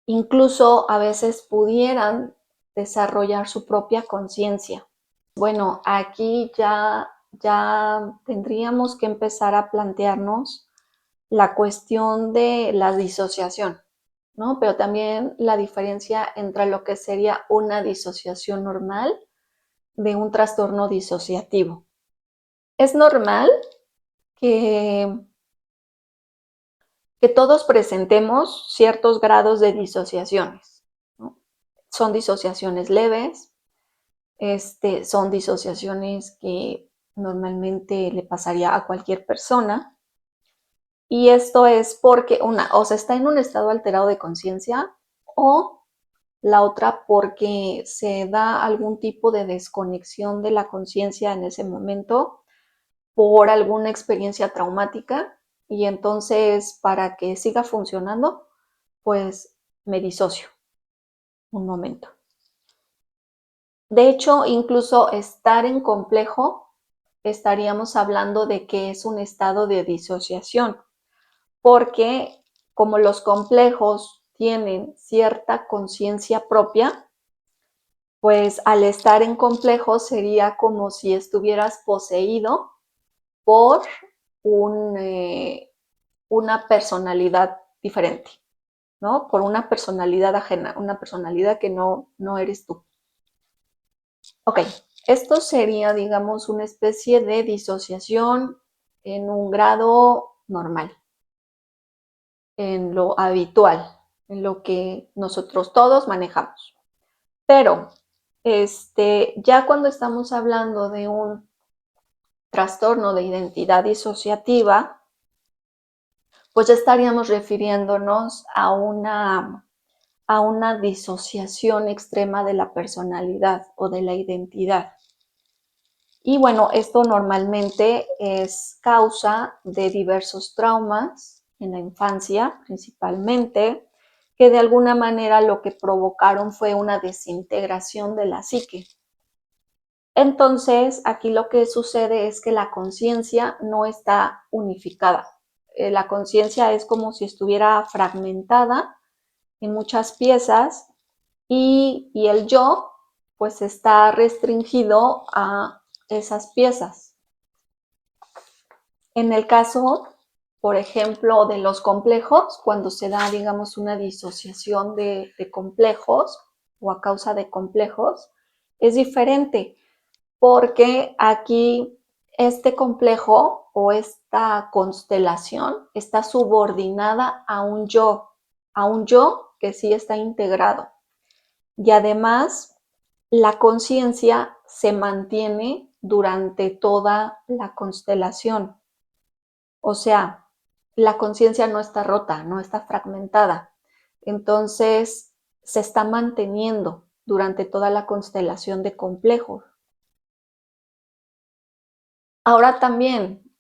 Incluso a veces pudieran desarrollar su propia conciencia. Bueno, aquí ya tendríamos que empezar a plantearnos la cuestión de la disociación, ¿no? Pero también la diferencia entre lo que sería una disociación normal de un trastorno disociativo. Es normal que, que todos presentemos ciertos grados de disociaciones, ¿no? Son disociaciones leves, son disociaciones que normalmente le pasaría a cualquier persona. Y esto es porque o se está en un estado alterado de conciencia, o la otra porque se da algún tipo de desconexión de la conciencia en ese momento por alguna experiencia traumática, y entonces para que siga funcionando, pues me disocio un momento. De hecho, incluso estar en complejo, estaríamos hablando de que es un estado de disociación, porque como los complejos tienen cierta conciencia propia, pues al estar en complejo sería como si estuvieras poseído por una personalidad diferente, ¿no? Por una personalidad ajena, una personalidad que no eres tú. Ok, esto sería, digamos, una especie de disociación en un grado normal, en lo habitual, en lo que nosotros todos manejamos. Pero ya cuando estamos hablando de un trastorno de identidad disociativa, pues ya estaríamos refiriéndonos a a una disociación extrema de la personalidad o de la identidad. Y bueno, esto normalmente es causa de diversos traumas en la infancia, principalmente, que de alguna manera lo que provocaron fue una desintegración de la psique. Entonces, aquí lo que sucede es que la conciencia no está unificada. La conciencia es como si estuviera fragmentada en muchas piezas y el yo pues está restringido a esas piezas. En el caso, por ejemplo, de los complejos, cuando se da, digamos, una disociación de complejos o a causa de complejos, es diferente porque aquí este complejo o esta constelación está subordinada a un yo que sí está integrado. Y además, la conciencia se mantiene durante toda la constelación. O sea, la conciencia no está rota, no está fragmentada. Entonces, se está manteniendo durante toda la constelación de complejos. Ahora también,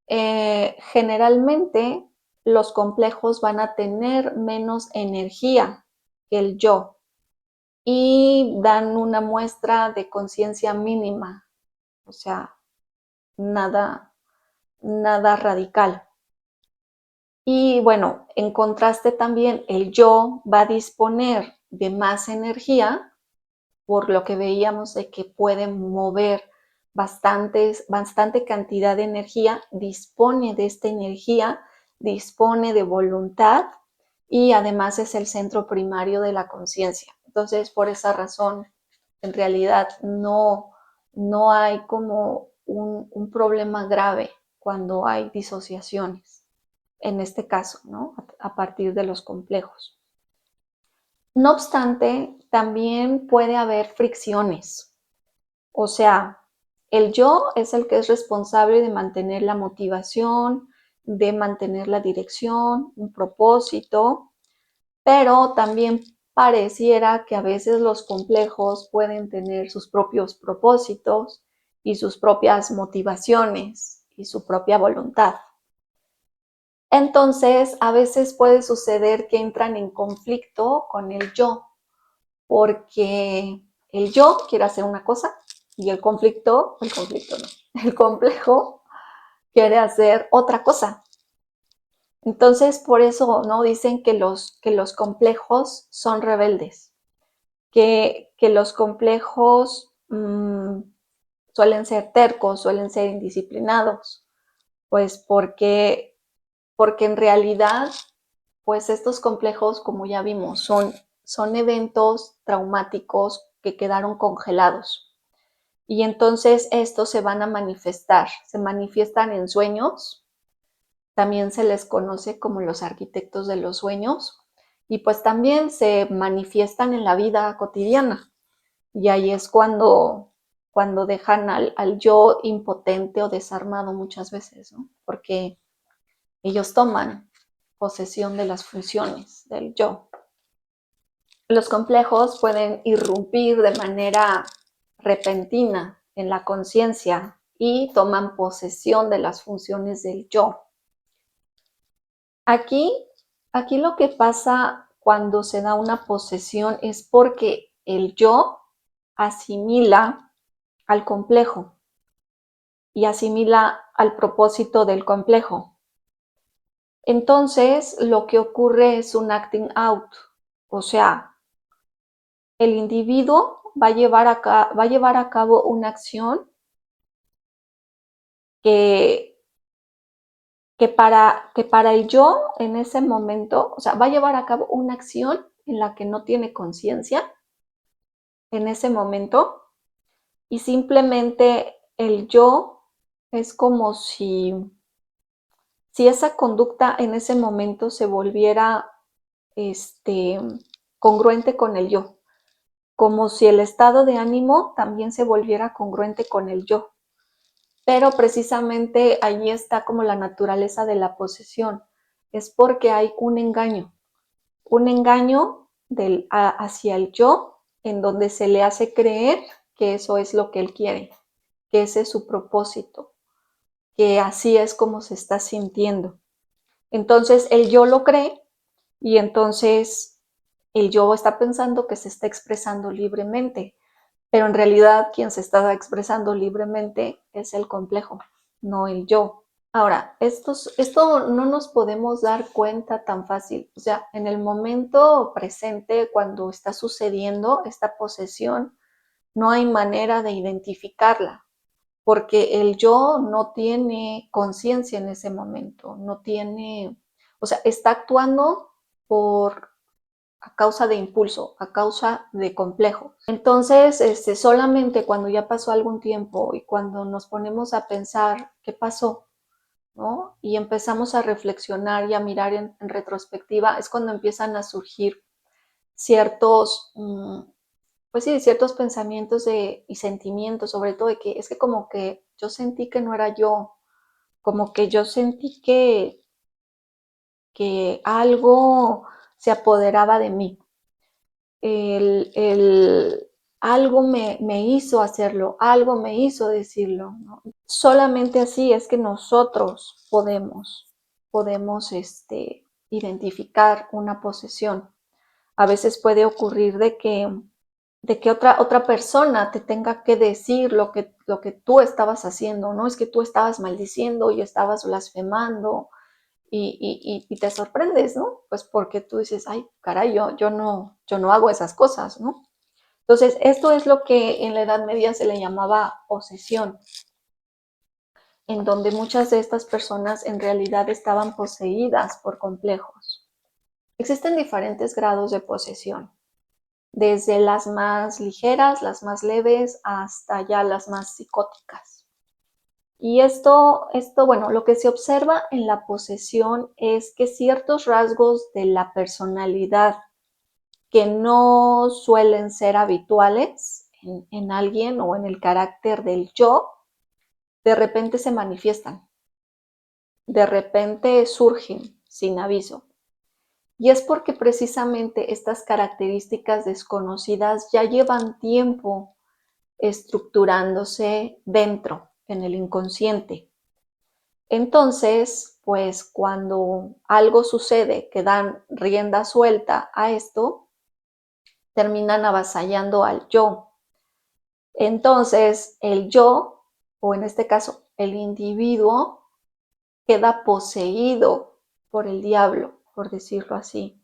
generalmente los complejos van a tener menos energía que el yo y dan una muestra de conciencia mínima, o sea, nada, nada radical. Y bueno, en contraste también el yo va a disponer de más energía, por lo que veíamos de que puede mover bastante cantidad de energía, dispone de esta energía, dispone de voluntad y además es el centro primario de la conciencia. Entonces, por esa razón, en realidad no hay como un problema grave cuando hay disociaciones, en este caso, ¿no? A partir de los complejos. No obstante, también puede haber fricciones. O sea, el yo es el que es responsable de mantener la motivación, de mantener la dirección, un propósito, pero también pareciera que a veces los complejos pueden tener sus propios propósitos y sus propias motivaciones y su propia voluntad. Entonces, a veces puede suceder que entran en conflicto con el yo, porque el yo quiere hacer una cosa y el complejo quiere hacer otra cosa. Entonces, por eso, ¿no? Dicen que los complejos son rebeldes, que los complejos suelen ser tercos, suelen ser indisciplinados, pues porque en realidad, pues estos complejos, como ya vimos, son eventos traumáticos que quedaron congelados. Y entonces estos se van a manifestar, se manifiestan en sueños, también se les conoce como los arquitectos de los sueños, y pues también se manifiestan en la vida cotidiana. Y ahí es cuando dejan al yo impotente o desarmado muchas veces, ¿no? Porque ellos toman posesión de las funciones del yo. Los complejos pueden irrumpir de manera repentina en la conciencia y toman posesión de las funciones del yo. Aquí, aquí lo que pasa cuando se da una posesión es porque el yo asimila al complejo y asimila al propósito del complejo. Entonces, lo que ocurre es un acting out, o sea, el individuo va a llevar a cabo una acción que, que para el yo en ese momento, o sea, va a llevar a cabo una acción en la que no tiene conciencia en ese momento y simplemente el yo es como si esa conducta en ese momento se volviera congruente con el yo, como si el estado de ánimo también se volviera congruente con el yo. Pero precisamente allí está como la naturaleza de la posesión, es porque hay un engaño hacia el yo, en donde se le hace creer que eso es lo que él quiere, que ese es su propósito, que así es como se está sintiendo. Entonces el yo lo cree y entonces el yo está pensando que se está expresando libremente, pero en realidad quien se está expresando libremente es el complejo, no el yo. Ahora, esto no nos podemos dar cuenta tan fácil. O sea, en el momento presente, cuando está sucediendo esta posesión, no hay manera de identificarla, porque el yo no tiene conciencia en ese momento, no tiene, o sea, está actuando a causa de impulso, a causa de complejo. Entonces, solamente cuando ya pasó algún tiempo y cuando nos ponemos a pensar qué pasó, ¿no? Y empezamos a reflexionar y a mirar en retrospectiva, es cuando empiezan a surgir ciertos, pues sí, ciertos pensamientos y sentimientos, sobre todo de que es que como que yo sentí que no era yo, como que yo sentí que algo se apoderaba de mí. Algo me hizo hacerlo, algo me hizo decirlo, ¿no? Solamente así es que nosotros podemos identificar una posesión. A veces puede ocurrir de que otra persona te tenga que decir lo que tú estabas haciendo, ¿no? Es que tú estabas maldiciendo y estabas blasfemando y te sorprendes, ¿no? Pues porque tú dices, ay, caray, yo no hago esas cosas, ¿no? Entonces, esto es lo que en la Edad Media se le llamaba posesión, en donde muchas de estas personas en realidad estaban poseídas por complejos. Existen diferentes grados de posesión, desde las más ligeras, las más leves, hasta ya las más psicóticas. Y bueno, lo que se observa en la posesión es que ciertos rasgos de la personalidad que no suelen ser habituales en alguien o en el carácter del yo, de repente se manifiestan, de repente surgen sin aviso. Y es porque precisamente estas características desconocidas ya llevan tiempo estructurándose dentro, en el inconsciente. Entonces, pues cuando algo sucede que dan rienda suelta a esto, terminan avasallando al yo. Entonces, el yo, o en este caso, el individuo, queda poseído por el diablo, por decirlo así.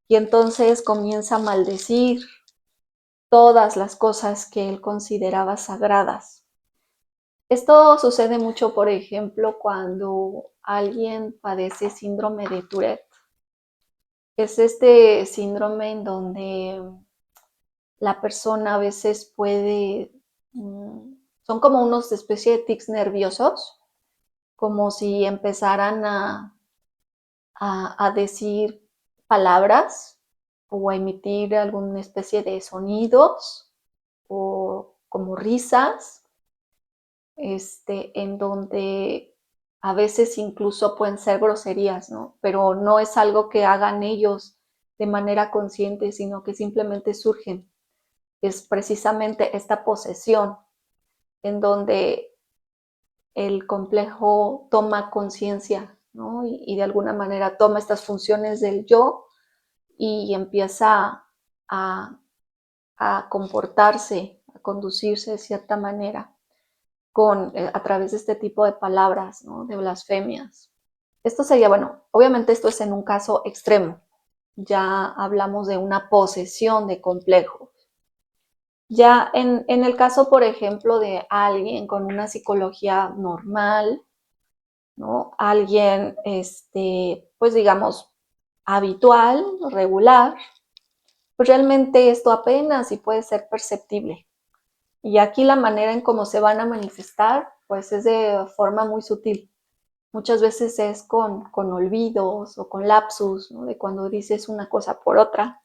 Y entonces comienza a maldecir todas las cosas que él consideraba sagradas. Esto sucede mucho, por ejemplo, cuando alguien padece síndrome de Tourette. Es este síndrome en donde la persona a veces puede, son como unos especie de tics nerviosos, como si empezaran a decir palabras o a emitir alguna especie de sonidos o como risas, en donde a veces incluso pueden ser groserías, ¿no? Pero no es algo que hagan ellos de manera consciente, sino que simplemente surgen. Es precisamente esta posesión en donde el complejo toma conciencia, ¿no? Y de alguna manera toma estas funciones del yo y empieza a, a comportarse, a conducirse de cierta manera a través de este tipo de palabras, ¿no? De blasfemias. Esto sería, bueno, obviamente esto es en un caso extremo. Ya hablamos de una posesión de complejo. Ya en el caso, por ejemplo, de alguien con una psicología normal, ¿no? Alguien, pues digamos, habitual, regular, pues realmente esto apenas sí puede ser perceptible. Y aquí la manera en cómo se van a manifestar, pues es de forma muy sutil. Muchas veces es con olvidos o con lapsus, ¿no? De cuando dices una cosa por otra.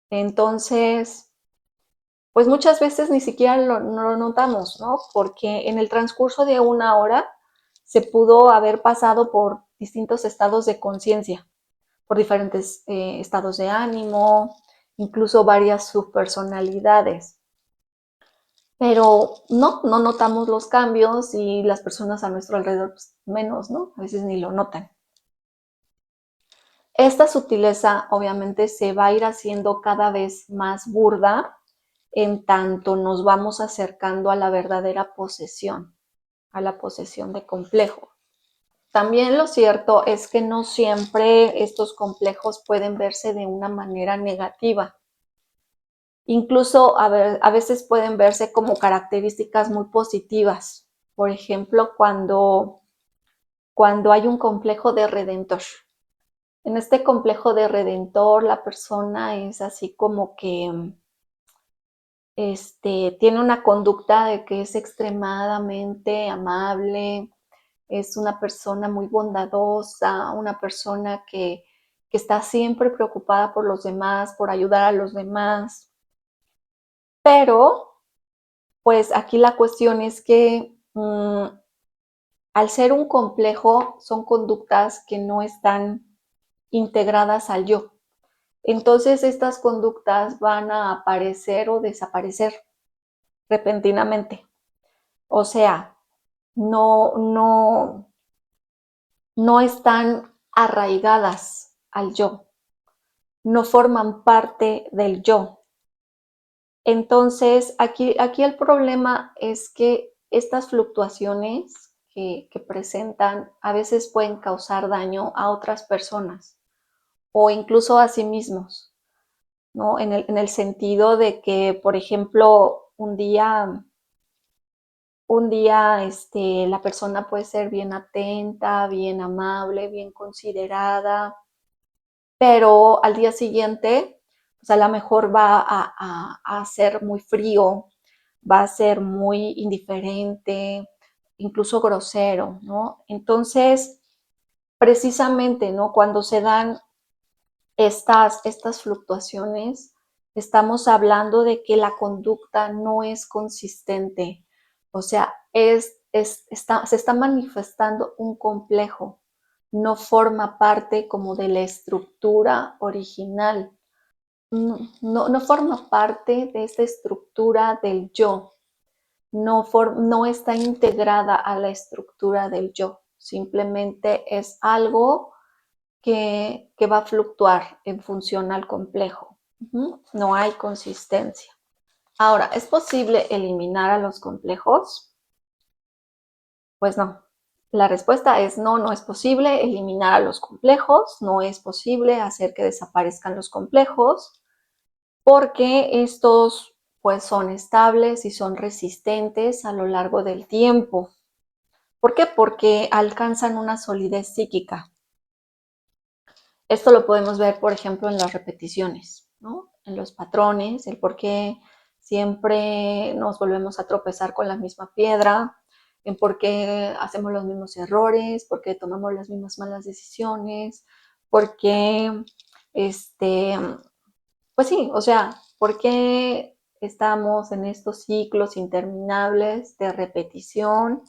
Entonces, pues muchas veces ni siquiera no lo notamos, ¿no? Porque en el transcurso de una hora se pudo haber pasado por distintos estados de conciencia. por diferentes estados de ánimo, incluso varias subpersonalidades. Pero no notamos los cambios y las personas a nuestro alrededor pues, menos, ¿no? A veces ni lo notan. Esta sutileza obviamente se va a ir haciendo cada vez más burda en tanto nos vamos acercando a la verdadera posesión, a la posesión de complejo. También lo cierto es que no siempre estos complejos pueden verse de una manera negativa. Incluso a veces pueden verse como características muy positivas. Por ejemplo, cuando hay un complejo de redentor. En este complejo de redentor, la persona es así como que tiene una conducta de que es extremadamente amable, es una persona muy bondadosa, una persona que está siempre preocupada por los demás, por ayudar a los demás. Pero, pues aquí la cuestión es que al ser un complejo, son conductas que no están integradas al yo. Entonces estas conductas van a aparecer o desaparecer repentinamente. O sea, no están arraigadas al yo, no forman parte del yo. Entonces, aquí el problema es que estas fluctuaciones que presentan a veces pueden causar daño a otras personas o incluso a sí mismos, ¿no? En el sentido de que, por ejemplo, un día la persona puede ser bien atenta, bien amable, bien considerada, pero al día siguiente, pues a lo mejor va a ser muy frío, va a ser muy indiferente, incluso grosero, ¿no? Entonces, precisamente, ¿no? Cuando se dan estas fluctuaciones, estamos hablando de que la conducta no es consistente, o sea, se está manifestando un complejo, no forma parte como de la estructura original, no forma parte de esta estructura del yo, no está integrada a la estructura del yo, simplemente es algo que va a fluctuar en función al complejo. No hay consistencia. Ahora, ¿es posible eliminar a los complejos? Pues no. La respuesta es no, no es posible eliminar a los complejos, no es posible hacer que desaparezcan los complejos, porque estos pues son estables y son resistentes a lo largo del tiempo. ¿Por qué? Porque alcanzan una solidez psíquica. Esto lo podemos ver, por ejemplo, en las repeticiones, ¿no? En los patrones, el por qué siempre nos volvemos a tropezar con la misma piedra, en por qué hacemos los mismos errores, por qué tomamos las mismas malas decisiones, por qué, pues sí, o sea, por qué estamos en estos ciclos interminables de repetición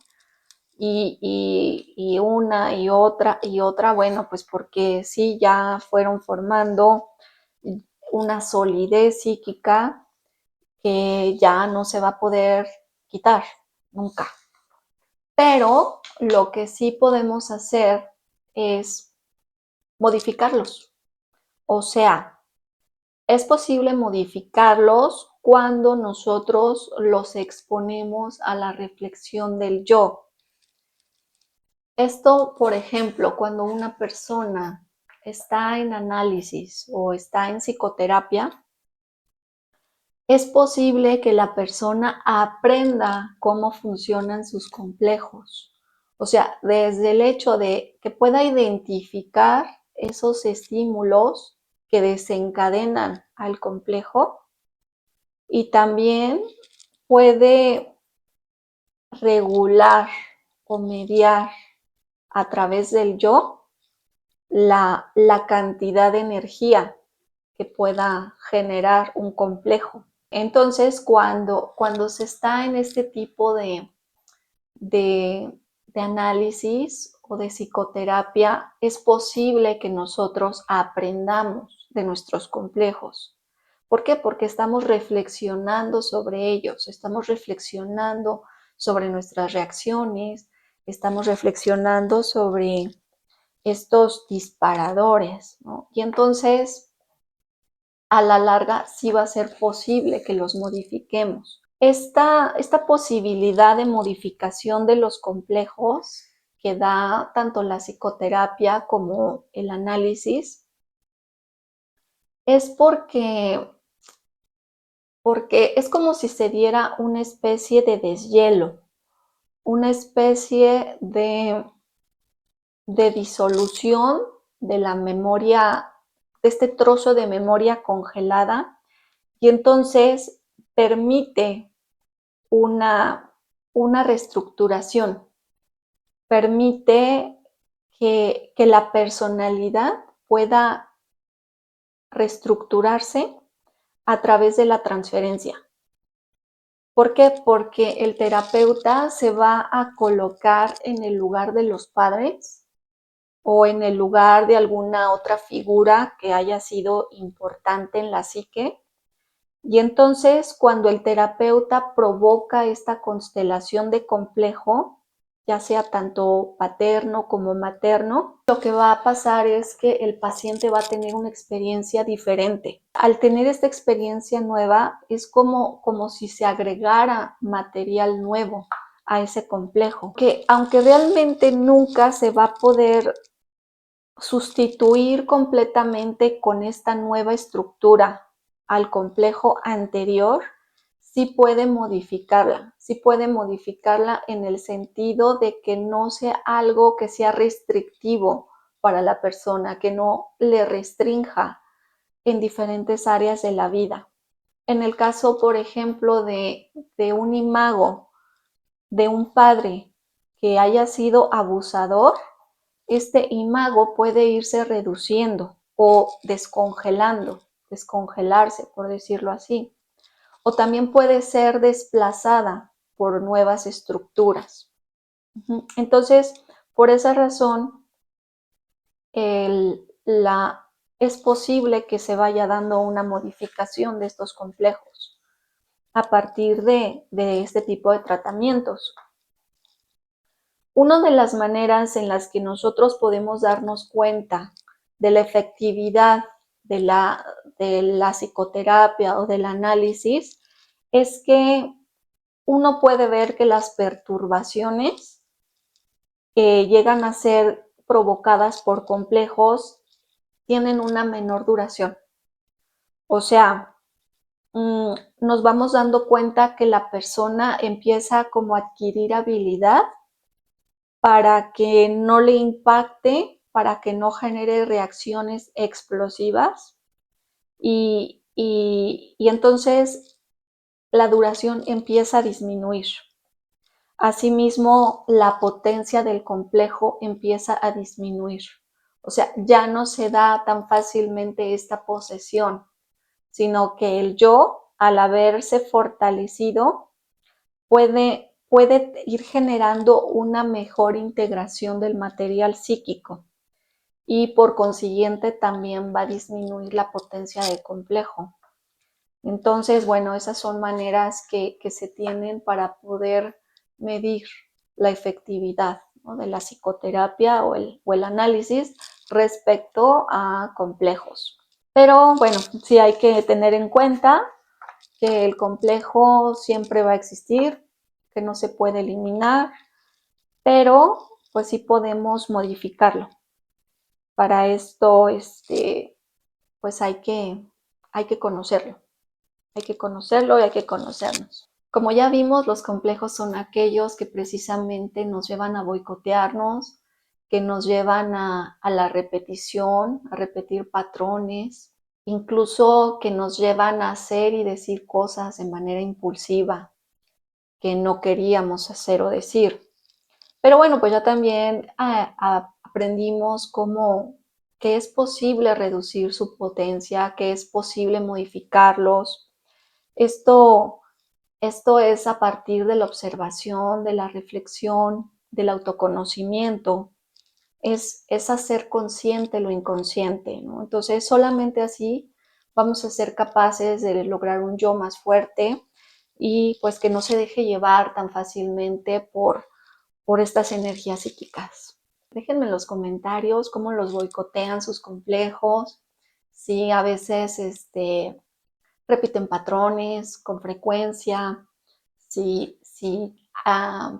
una y otra, bueno, pues porque sí ya fueron formando una solidez psíquica que ya no se va a poder quitar nunca. Pero lo que sí podemos hacer es modificarlos. O sea, es posible modificarlos cuando nosotros los exponemos a la reflexión del yo. Esto, por ejemplo, cuando una persona está en análisis o está en psicoterapia, es posible que la persona aprenda cómo funcionan sus complejos. O sea, desde el hecho de que pueda identificar esos estímulos que desencadenan al complejo y también puede regular o mediar a través del yo la cantidad de energía que pueda generar un complejo. Entonces, cuando se está en este tipo de análisis o de psicoterapia, es posible que nosotros aprendamos de nuestros complejos. ¿Por qué? Porque estamos reflexionando sobre ellos, estamos reflexionando sobre nuestras reacciones, estamos reflexionando sobre estos disparadores, ¿no? Y entonces, a la larga, sí va a ser posible que los modifiquemos. Esta posibilidad de modificación de los complejos que da tanto la psicoterapia como el análisis es porque es como si se diera una especie de deshielo, una especie de disolución de la memoria, de este trozo de memoria congelada, y entonces permite una reestructuración, permite que la personalidad pueda reestructurarse a través de la transferencia. ¿Por qué? Porque el terapeuta se va a colocar en el lugar de los padres o en el lugar de alguna otra figura que haya sido importante en la psique. Y entonces, cuando el terapeuta provoca esta constelación de complejo, ya sea tanto paterno como materno, lo que va a pasar es que el paciente va a tener una experiencia diferente. Al tener esta experiencia nueva, es como si se agregara material nuevo a ese complejo, que aunque realmente nunca se va a poder sustituir completamente con esta nueva estructura al complejo anterior, sí puede modificarla en el sentido de que no sea algo que sea restrictivo para la persona, que no le restrinja en diferentes áreas de la vida. En el caso, por ejemplo, de un imago, de un padre que haya sido abusador, este imago puede irse reduciendo o descongelarse, por decirlo así. O también puede ser desplazada por nuevas estructuras. Entonces, por esa razón, es posible que se vaya dando una modificación de estos complejos a partir de este tipo de tratamientos. Una de las maneras en las que nosotros podemos darnos cuenta de la efectividad de la psicoterapia o del análisis es que uno puede ver que las perturbaciones que llegan a ser provocadas por complejos tienen una menor duración. O sea, nos vamos dando cuenta que la persona empieza como a adquirir habilidad para que no le impacte, para que no genere reacciones explosivas y entonces la duración empieza a disminuir. Asimismo, la potencia del complejo empieza a disminuir. O sea, ya no se da tan fácilmente esta posesión, sino que el yo, al haberse fortalecido, puede ir generando una mejor integración del material psíquico y por consiguiente también va a disminuir la potencia del complejo. Entonces, bueno, esas son maneras que se tienen para poder medir la efectividad, ¿no?, de la psicoterapia o el análisis respecto a complejos. Pero bueno, sí hay que tener en cuenta que el complejo siempre va a existir, que no se puede eliminar, pero pues sí podemos modificarlo. Para esto, pues hay que conocerlo. Hay que conocerlo y hay que conocernos. Como ya vimos, los complejos son aquellos que precisamente nos llevan a boicotearnos, que nos llevan a la repetición, a repetir patrones, incluso que nos llevan a hacer y decir cosas de manera impulsiva que no queríamos hacer o decir. Pero bueno, pues ya también aprendimos que es posible reducir su potencia, que es posible modificarlos. Esto es a partir de la observación, de la reflexión, del autoconocimiento. es hacer consciente lo inconsciente, ¿no? Entonces, solamente así vamos a ser capaces de lograr un yo más fuerte y pues que no se deje llevar tan fácilmente por estas energías psíquicas. Déjenme en los comentarios cómo los boicotean sus complejos, si a veces repiten patrones con frecuencia, si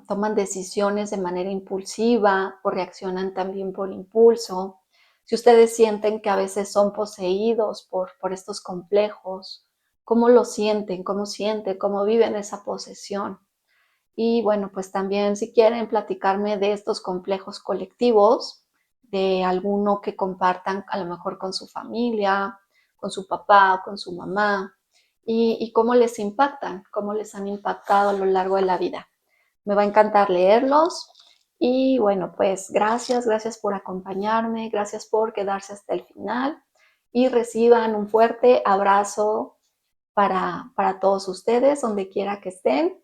toman decisiones de manera impulsiva o reaccionan también por impulso, si ustedes sienten que a veces son poseídos por estos complejos, cómo lo sienten, cómo viven esa posesión. Y bueno, pues también si quieren platicarme de estos complejos colectivos, de alguno que compartan a lo mejor con su familia, con su papá, con su mamá, y cómo les impactan, cómo les han impactado a lo largo de la vida. Me va a encantar leerlos. Y bueno, pues gracias por acompañarme, gracias por quedarse hasta el final y reciban un fuerte abrazo para todos ustedes, donde quiera que estén,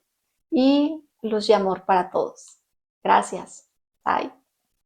y luz y amor para todos. Gracias. Bye.